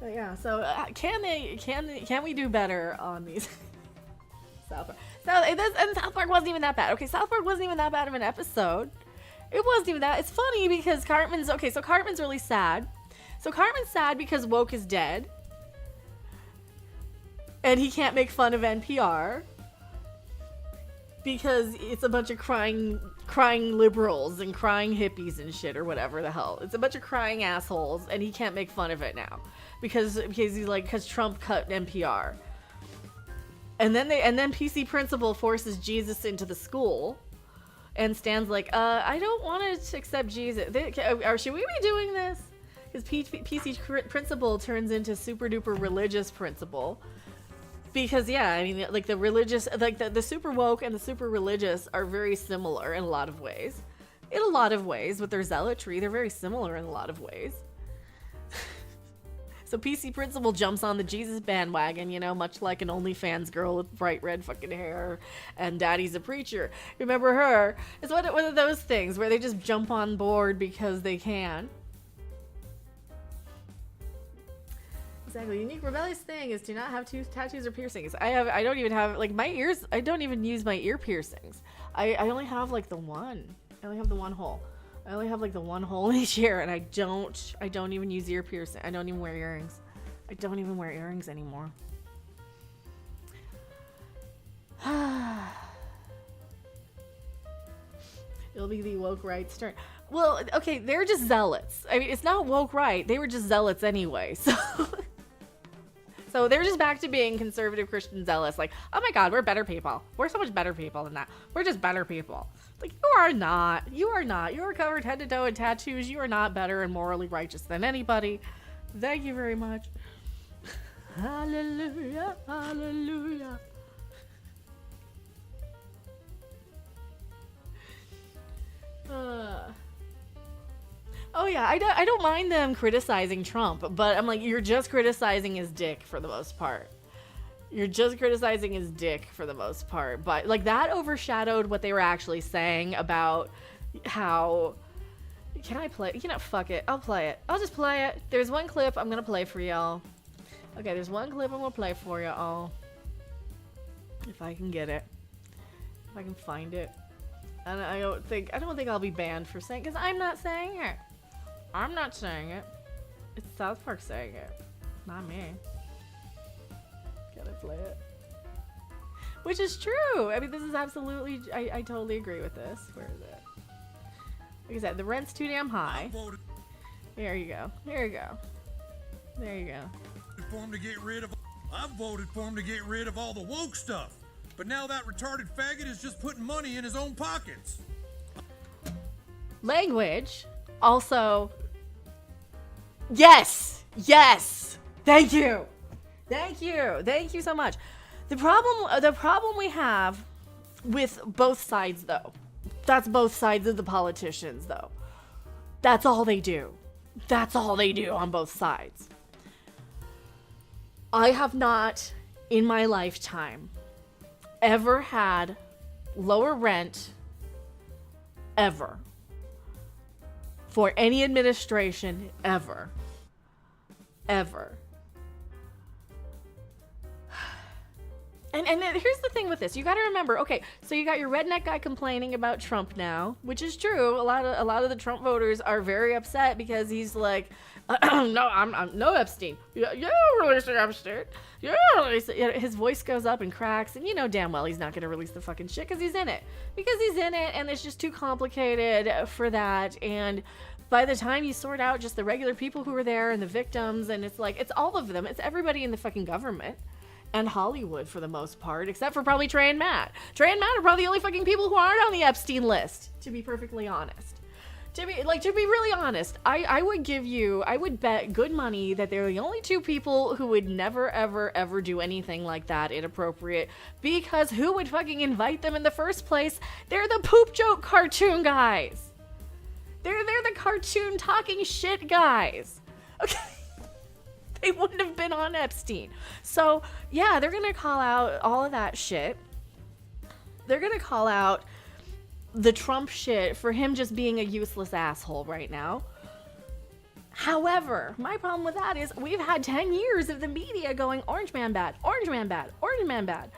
yeah, so can we do better on these? South Park. And South Park wasn't even that bad. Okay, South Park wasn't even that bad of an episode. It wasn't even that. It's funny because Cartman's really sad. So Cartman's sad because woke is dead. And he can't make fun of NPR. Because it's a bunch of crying liberals and crying hippies and shit or whatever the hell. It's a bunch of crying assholes and he can't make fun of it now. Because he's like, because Trump cut NPR. And then PC Principal forces Jesus into the school. And Stan's like, I don't want to accept Jesus. Should we be doing this? Because PC Principal turns into super duper religious principal. Because, yeah, I mean, like the religious, like the super woke and the super religious are very similar in a lot of ways. In a lot of ways, with their zealotry, they're very similar in a lot of ways. So PC Principal jumps on the Jesus bandwagon, you know, much like an OnlyFans girl with bright red fucking hair and Daddy's a preacher. Remember her? It's one of those things where they just jump on board because they can. Exactly. Unique rebellious thing is to not have two tattoos or piercings. I don't even have, like, my ears. I don't even use my ear piercings. I only have like the one. I only have the one hole. I only have like the one hole in each ear, and I don't even use ear piercing. I don't even wear earrings. I don't even wear earrings anymore. It'll be the woke right's turn. Well, okay, they're just zealots. I mean, it's not woke right. They were just zealots anyway. So they're just back to being conservative Christian zealots. Like, oh my God, we're better people. We're so much better people than that. We're just better people. Like, you are not. You are not. You are covered head to toe in tattoos. You are not better and morally righteous than anybody. Thank you very much. Hallelujah. Hallelujah. Oh yeah, I don't mind them criticizing Trump, but I'm like, you're just criticizing his dick for the most part. You're just criticizing his dick for the most part. But like, that overshadowed what they were actually saying about how... Can I play? You know, fuck it. I'll play it. I'll just play it. There's one clip I'm gonna play for y'all. Okay, there's one clip I'm gonna play for y'all. If I can get it. If I can find it. And I don't think I'll be banned for saying, because I'm not saying it. I'm not saying it. It's South Park saying it. Not me. Gotta play it. Which is true. I mean, this is absolutely... I totally agree with this. Where is it? Like I said, the rent's too damn high. There you go. There you go. There you go. I voted for him to get rid of all the woke stuff. But now that retarded faggot is just putting money in his own pockets. Language. Also... Yes! Yes! Thank you! Thank you! Thank you so much. The problem we have with both sides, though. That's both sides of the politicians, though. That's all they do. That's all they do on both sides. I have not, in my lifetime, ever had lower rent, ever. For any administration, ever. Ever. And here's the thing with this. You got to remember, okay, so you got your redneck guy complaining about Trump now, which is true. A lot of the Trump voters are very upset because he's like, no, I'm no Epstein. Yeah, release Epstein. Yeah, release it. His voice goes up and cracks, and you know damn well he's not going to release the fucking shit because he's in it. Because he's in it, and it's just too complicated for that. And by the time you sort out just the regular people who are there and the victims, and it's like, it's all of them. It's everybody in the fucking government. And Hollywood for the most part, except for probably Trey and Matt. Trey and Matt are probably the only fucking people who aren't on the Epstein list, to be perfectly honest. To be really honest, I would bet good money that they're the only two people who would never, ever, ever do anything like that inappropriate, because who would fucking invite them in the first place? They're the poop joke cartoon guys. They're the cartoon talking shit guys. Okay. They wouldn't have been on Epstein. So, yeah, they're gonna call out all of that shit. They're gonna call out the Trump shit for him just being a useless asshole right now. However, my problem with that is we've had 10 years of the media going orange man bad, orange man bad, orange man bad,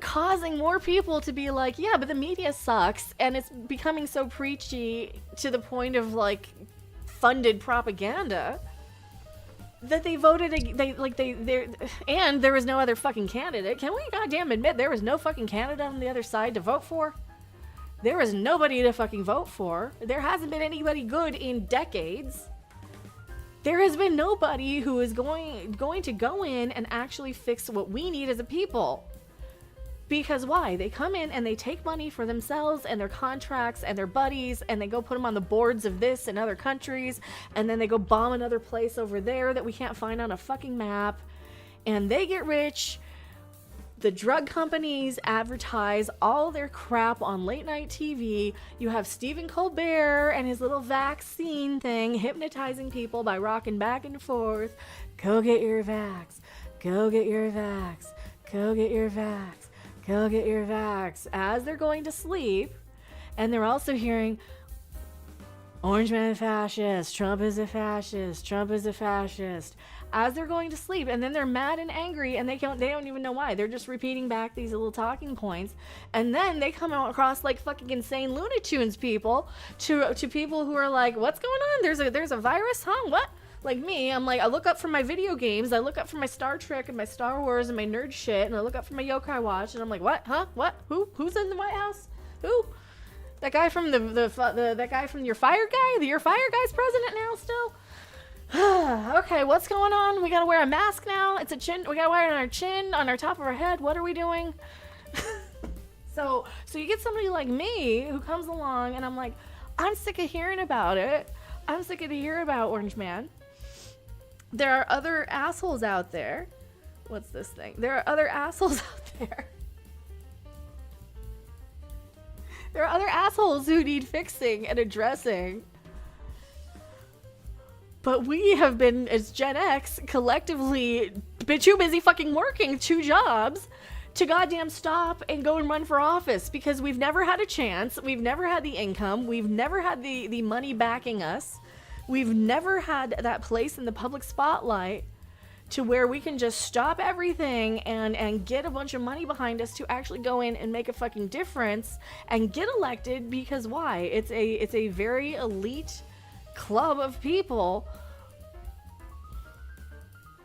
causing more people to be like, yeah, but the media sucks, and it's becoming so preachy to the point of like funded propaganda that they voted and there was no other fucking candidate. Can we goddamn admit there was no fucking candidate on the other side to vote for? There was nobody to fucking vote for. There hasn't been anybody good in decades. There has been nobody who is going to go in and actually fix what we need as a people. Because why? They come in and they take money for themselves and their contracts and their buddies, and they go put them on the boards of this and other countries, and then they go bomb another place over there that we can't find on a fucking map, and they get rich. The drug companies advertise all their crap on late night TV. You have Stephen Colbert and his little vaccine thing hypnotizing people by rocking back and forth. Go get your vax. Go get your vax. Go get your vax. Go get your vax. As they're going to sleep. And they're also hearing, Orange Man fascist. Trump is a fascist. Trump is a fascist. As they're going to sleep, and then they're mad and angry, and they don't even know why. They're just repeating back these little talking points, and then they come out across like fucking insane Looney Tunes people to people who are like, "What's going on? There's a virus, huh? What?" Like me, I'm like, I look up for my video games, I look up for my Star Trek and my Star Wars and my nerd shit, and I look up for my Yokai Watch, and I'm like, what? Huh? What? Who's in the White House? Who? That guy from that guy from your fire guy? Your fire guy's president now still? Okay, what's going on? We gotta wear a mask now. It's a chin. We gotta wear it on our chin, on our top of our head. What are we doing? So you get somebody like me who comes along, and I'm like, I'm sick of hearing about it. I'm sick of hearing about Orange Man. There are other assholes out there. What's this thing? There are other assholes out there. There are other assholes who need fixing and addressing. But we have been, as Gen X, collectively been too busy fucking working 2 jobs to goddamn stop and go and run for office, because we've never had a chance. We've never had the income. We've never had the money backing us. We've never had that place in the public spotlight to where we can just stop everything and get a bunch of money behind us to actually go in and make a fucking difference and get elected. Because why? It's a very elite club of people,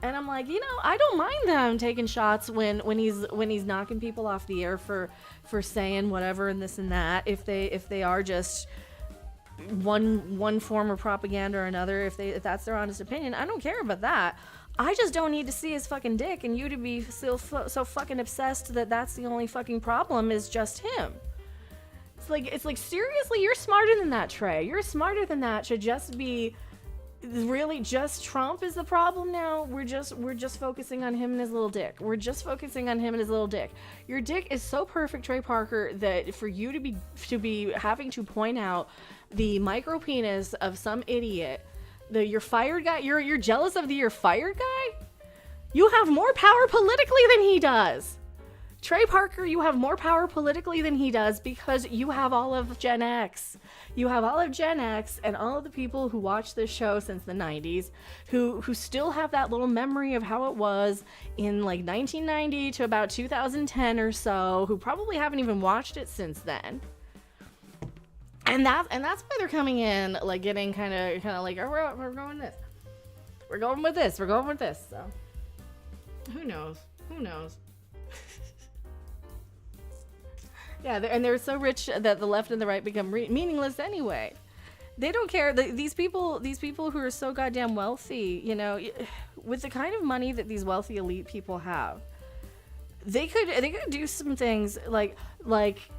and I'm like, I don't mind them taking shots when he's knocking people off the air for saying whatever and this and that, if they are just one form of propaganda or another, if that's their honest opinion. I don't care about that. I just don't need to see his fucking dick, and you to be so fucking obsessed that that's the only fucking problem is just him. It's like seriously, you're smarter than that, Trey. You're smarter than that. Should just be really just Trump is the problem now. We're just focusing on him and his little dick. We're just focusing on him and his little dick. Your dick is so perfect, Trey Parker, that for you to be having to point out the micro penis of some idiot, your fired guy, you're jealous of your fired guy? You have more power politically than he does. Trey Parker, you have more power politically than he does because you have all of Gen X. You have all of Gen X and all of the people who watched this show since the 90s, who still have that little memory of how it was in like 1990 to about 2010 or so, who probably haven't even watched it since then. And that's why they're coming in, like getting kind of like, oh, we're going this. We're going with this. We're going with this. So who knows? Who knows? Yeah, and they're so rich that the left and the right become meaningless anyway. They don't care. These people who are so goddamn wealthy, with the kind of money that these wealthy elite people have, they could do some things like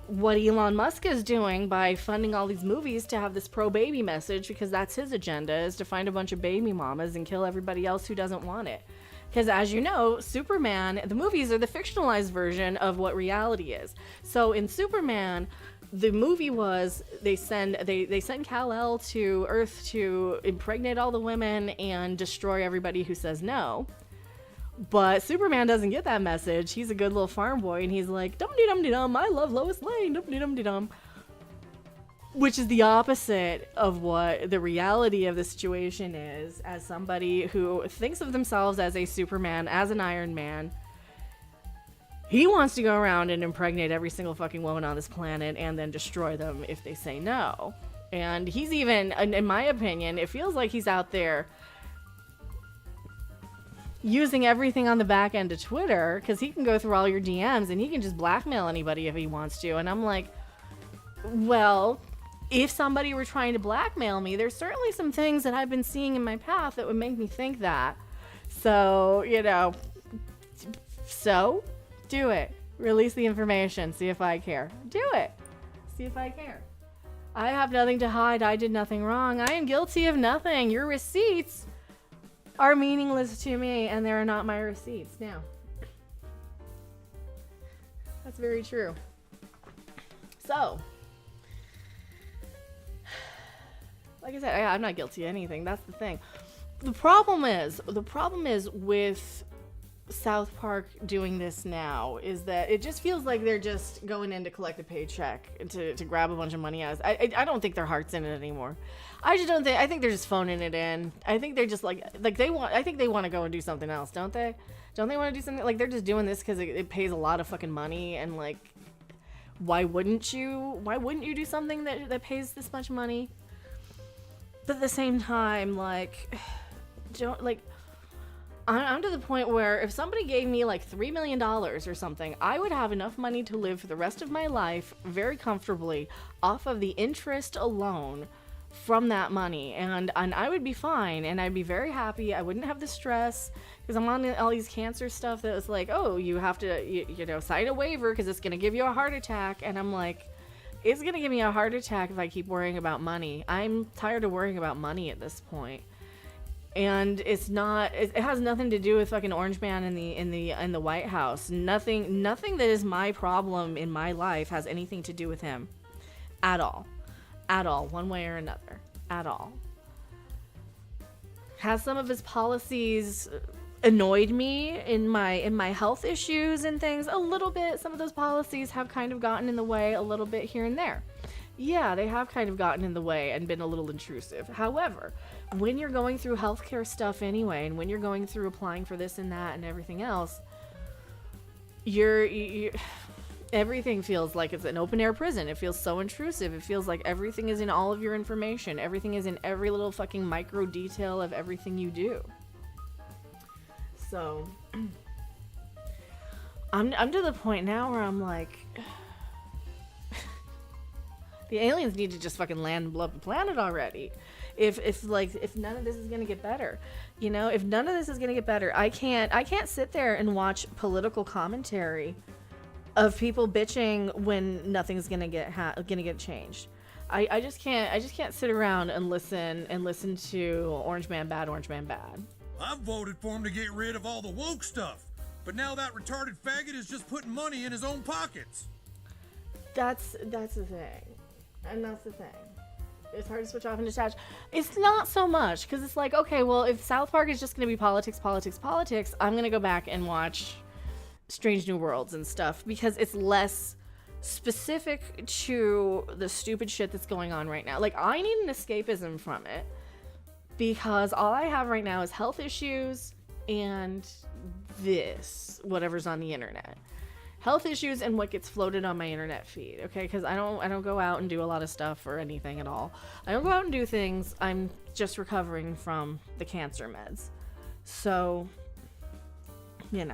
what Elon Musk is doing by funding all these movies to have this pro-baby message, because that's his agenda, is to find a bunch of baby mamas and kill everybody else who doesn't want it. Because as you know, Superman, the movies are the fictionalized version of what reality is. So in Superman, the movie was they send Kal-El to Earth to impregnate all the women and destroy everybody who says no. But Superman doesn't get that message. He's a good little farm boy, and he's like, dum-de-dum-de-dum, I love Lois Lane, dum-de-dum-de-dum. Which is the opposite of what the reality of the situation is, as somebody who thinks of themselves as a Superman, as an Iron Man. He wants to go around and impregnate every single fucking woman on this planet and then destroy them if they say no. And he's even, in my opinion, it feels like he's out there using everything on the back end of Twitter, because he can go through all your DMs and he can just blackmail anybody if he wants to. And I'm like, well, if somebody were trying to blackmail me, there's certainly some things that I've been seeing in my path that would make me think that. So, do it. Release the information. See if I care. Do it. See if I care. I have nothing to hide. I did nothing wrong. I am guilty of nothing. Your receipts are meaningless to me, and they are not my receipts. Now, that's very true. So, like I said, I'm not guilty of anything. That's the thing. The problem is with South Park doing this now is that it just feels like they're just going in to collect a paycheck to grab a bunch of money out. I don't think their heart's in it anymore. I think they're just phoning it in. I think they're just like I think they want to go and do something else, don't they? Don't they want to do something like they're just doing this because it pays a lot of fucking money, and like, why wouldn't you do something that pays this much money? But at the same time, I'm to the point where if somebody gave me like $3 million or something, I would have enough money to live for the rest of my life very comfortably off of the interest alone from that money. And I would be fine, and I'd be very happy. I wouldn't have the stress, because I'm on all these cancer stuff that was like, oh, you have to, sign a waiver because it's going to give you a heart attack. And I'm like, it's going to give me a heart attack if I keep worrying about money. I'm tired of worrying about money at this point. And it has nothing to do with fucking Orange Man in the White House. Nothing that is my problem in my life has anything to do with him. At all, one way or another. At all. Has some of his policies annoyed me in my health issues and things a little bit? Some of those policies have kind of gotten in the way a little bit here and there. Yeah, they have kind of gotten in the way and been a little intrusive. However, when you're going through healthcare stuff anyway, and when you're going through applying for this and that and everything else, everything feels like it's an open air prison. It feels so intrusive. It feels like everything is in all of your information. Everything is in every little fucking micro detail of everything you do. So, I'm to the point now where I'm like, the aliens need to just fucking land and blow up the planet already. If none of this is gonna get better, if none of this is gonna get better, I can't sit there and watch political commentary of people bitching when nothing's gonna get changed. I just can't sit around and listen to Orange Man bad. I voted for him to get rid of all the woke stuff, but now that retarded faggot is just putting money in his own pockets. That's the thing. And that's the thing. It's hard to switch off and detach. It's not so much, because it's like, okay, well, if South Park is just going to be politics, I'm going to go back and watch Strange New Worlds and stuff, because it's less specific to the stupid shit that's going on right now. Like, I need an escapism from it, because all I have right now is health issues and whatever's on the internet. Health issues and what gets floated on my internet feed, okay? Because I don't go out and do a lot of stuff or anything at all. I don't go out and do things. I'm just recovering from the cancer meds. So, this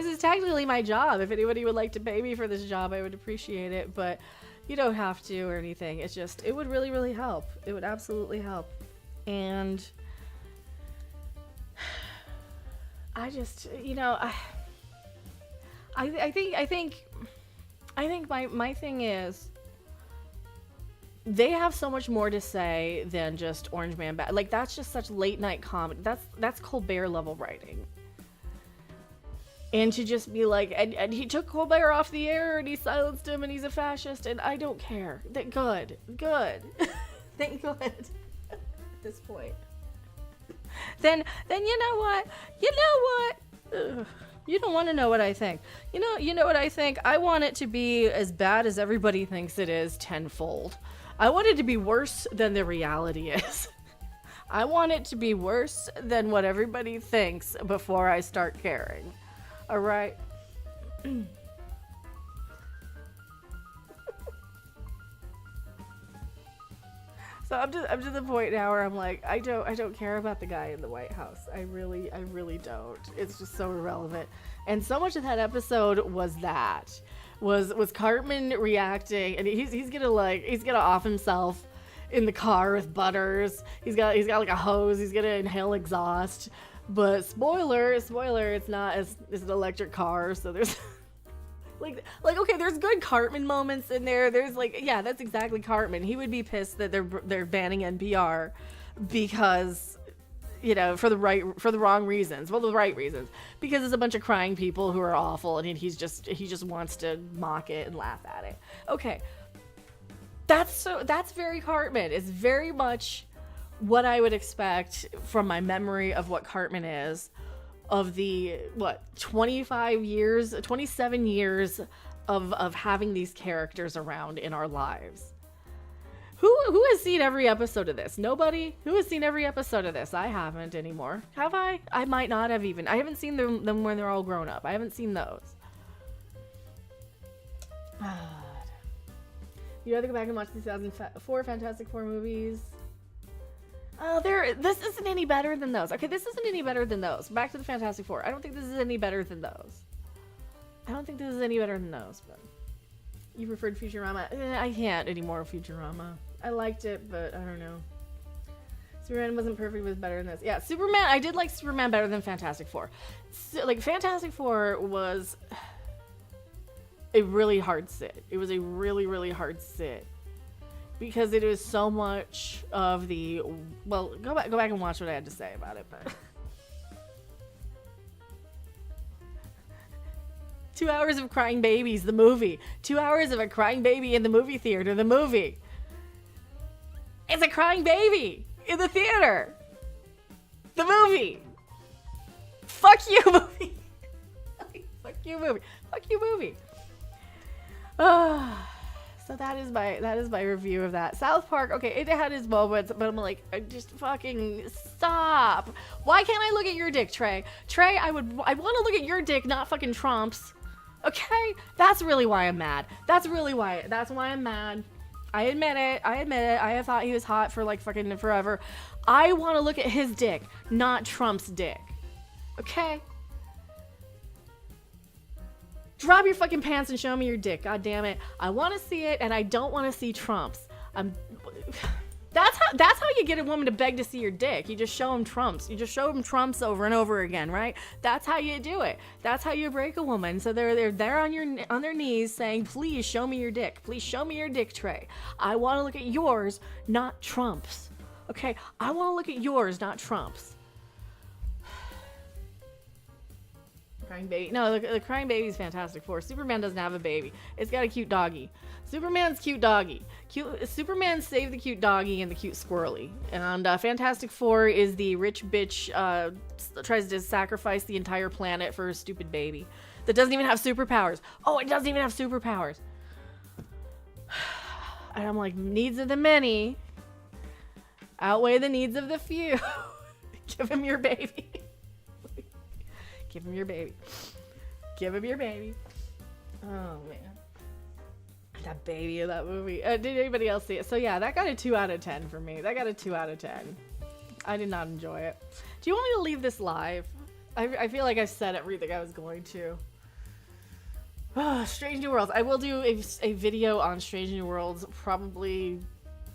is technically my job. If anybody would like to pay me for this job, I would appreciate it. But you don't have to or anything. It's just, it would really, really help. It would absolutely help. And I just, I think my thing is, they have so much more to say than just Orange Man Bad. Like, that's just such late night comedy. That's Colbert level writing. And to just be like, and he took Colbert off the air and he silenced him and he's a fascist and I don't care. Good. Thank God. At this point. Then you know what? Ugh. You don't want to know what I think. You know what I think? I want it to be as bad as everybody thinks it is tenfold. I want it to be worse than the reality is. I want it to be worse than what everybody thinks before I start caring. All right? So I'm to the point now where I'm like, I don't care about the guy in the White House. I really don't. It's just so irrelevant. And so much of that episode was Cartman reacting, and he's gonna off himself in the car with Butters. He's got like a hose. He's gonna inhale exhaust. But spoiler, it's an electric car, so there's like okay, there's good Cartman moments in there. There's like, yeah, that's exactly Cartman. He would be pissed that they're banning NPR because, you know, for the wrong reasons. Well, the right reasons, because it's a bunch of crying people who are awful, and he just wants to mock it and laugh at it. Okay, that's very Cartman. It's very much what I would expect from my memory of what Cartman is, of the 27 years of having these characters around in our lives. Who has seen every episode of this? Nobody? Who has seen every episode of this? I haven't anymore. Have I? I might not have even. I haven't seen them when they're all grown up. I haven't seen those. You'd rather go back and watch the 2004 Fantastic Four movies? This isn't any better than those. Okay, this isn't any better than those. Back to the Fantastic Four. I don't think this is any better than those. But you preferred Futurama? I can't anymore, Futurama. I liked it, but I don't know. Superman wasn't perfect, but was better than this. Yeah, Superman, I did like Superman better than Fantastic Four. Like, Fantastic Four was a really hard sit. It was a really, really hard sit. Because it is so much of the, well, go back and watch what I had to say about it, but 2 hours of crying babies, the movie. 2 hours of a crying baby in the movie theater, the movie. It's a crying baby in the theater. The movie. Fuck you, movie. Fuck you, movie. Fuck you, movie. So that is my review of that. South Park, okay, it had its moments, but I'm like, just fucking stop. Why can't I look at your dick, Trey? Trey, I want to look at your dick, not fucking Trump's. Okay? That's really why I'm mad. That's why I'm mad. I admit it. I have thought he was hot for like fucking forever. I want to look at his dick, not Trump's dick. Okay? Drop your fucking pants and show me your dick. God damn it. I want to see it, and I don't want to see Trump's. That's how you get a woman to beg to see your dick. You just show them Trump's. You just show them Trump's over and over again, right? That's how you do it. That's how you break a woman. So they're there on their knees saying, "Please show me your dick. Please show me your dick, Trey. I want to look at yours, not Trump's." Okay? I want to look at yours, not Trump's. Crying baby. No, the crying baby's Fantastic Four. Superman doesn't have a baby. It's got a cute doggy. Superman's cute doggy. Superman saved the cute doggy and the cute squirrely. And Fantastic Four is the rich bitch tries to sacrifice the entire planet for a stupid baby that doesn't even have superpowers. Oh, it doesn't even have superpowers. And I'm like, needs of the many outweigh the needs of the few. Give him your baby. Give him your baby. Give him your baby. Oh, man. That baby in that movie. Did anybody else see it? So, yeah, that got a 2 out of 10 for me. That got a 2 out of 10. I did not enjoy it. Do you want me to leave this live? I feel like I said everything I was going to. Strange New Worlds. I will do a video on Strange New Worlds probably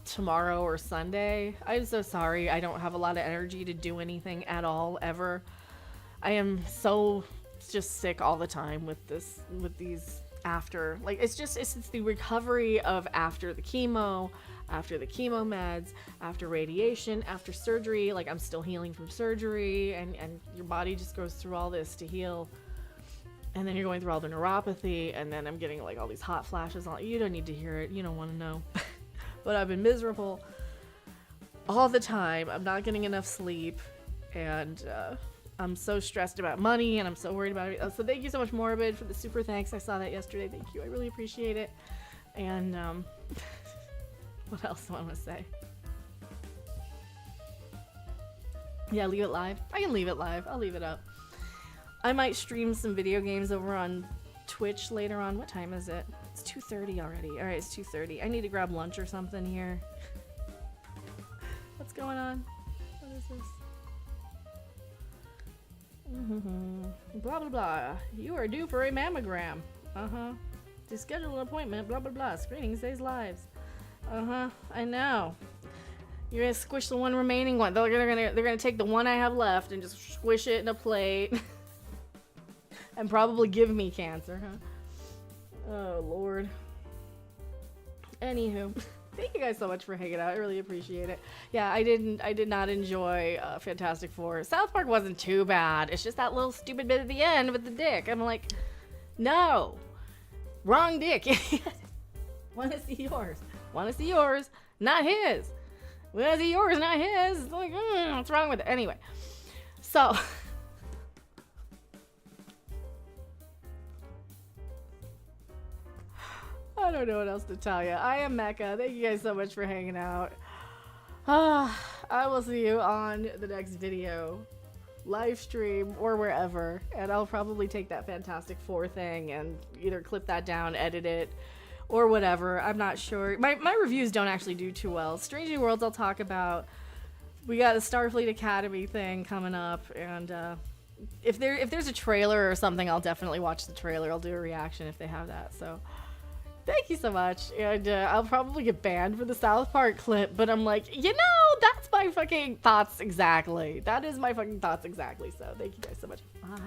tomorrow or Sunday. I'm so sorry. I don't have a lot of energy to do anything at all, ever. I am so just sick all the time with these after, like, it's the recovery of after the chemo meds, after radiation, after surgery. Like, I'm still healing from surgery, and your body just goes through all this to heal. And then you're going through all the neuropathy, and then I'm getting like all these hot flashes. You don't need to hear it. You don't want to know. But I've been miserable all the time. I'm not getting enough sleep, and I'm so stressed about money, and I'm so worried about it. So thank you so much, Morbid, for the super thanks. I saw that yesterday. Thank you. I really appreciate it. And what else do I want to say? Yeah, leave it live. I can leave it live. I'll leave it up. I might stream some video games over on Twitch later on. What time is it? It's 2:30 already. All right, it's 2:30. I need to grab lunch or something here. What's going on? What is this? Blah, blah, blah. You are due for a mammogram. To schedule an appointment, blah, blah, blah. Screening saves lives. I know. You're gonna squish the one remaining one. They're gonna take the one I have left and just squish it in a plate. And probably give me cancer, huh? Oh, Lord. Anywho, thank you guys so much for hanging out. I really appreciate it. Yeah, I did not enjoy Fantastic Four. South Park wasn't too bad. It's just that little stupid bit at the end with the dick. I'm like, no. Wrong dick. Want to see yours. Want to see yours, not his. Want to see yours, not his. It's like, what's wrong with it? Anyway, so... I don't know what else to tell you. I am Mecca. Thank you guys so much for hanging out. I will see you on the next video, live stream, or wherever. And I'll probably take that Fantastic Four thing and either clip that down, edit it, or whatever. I'm not sure. My reviews don't actually do too well. Strange New Worlds I'll talk about. We got the Starfleet Academy thing coming up, and if there's a trailer or something, I'll definitely watch the trailer. I'll do a reaction if they have that. So... thank you so much, and I'll probably get banned for the South Park clip, but I'm like, that's my fucking thoughts exactly. That is my fucking thoughts exactly, so thank you guys so much. Bye.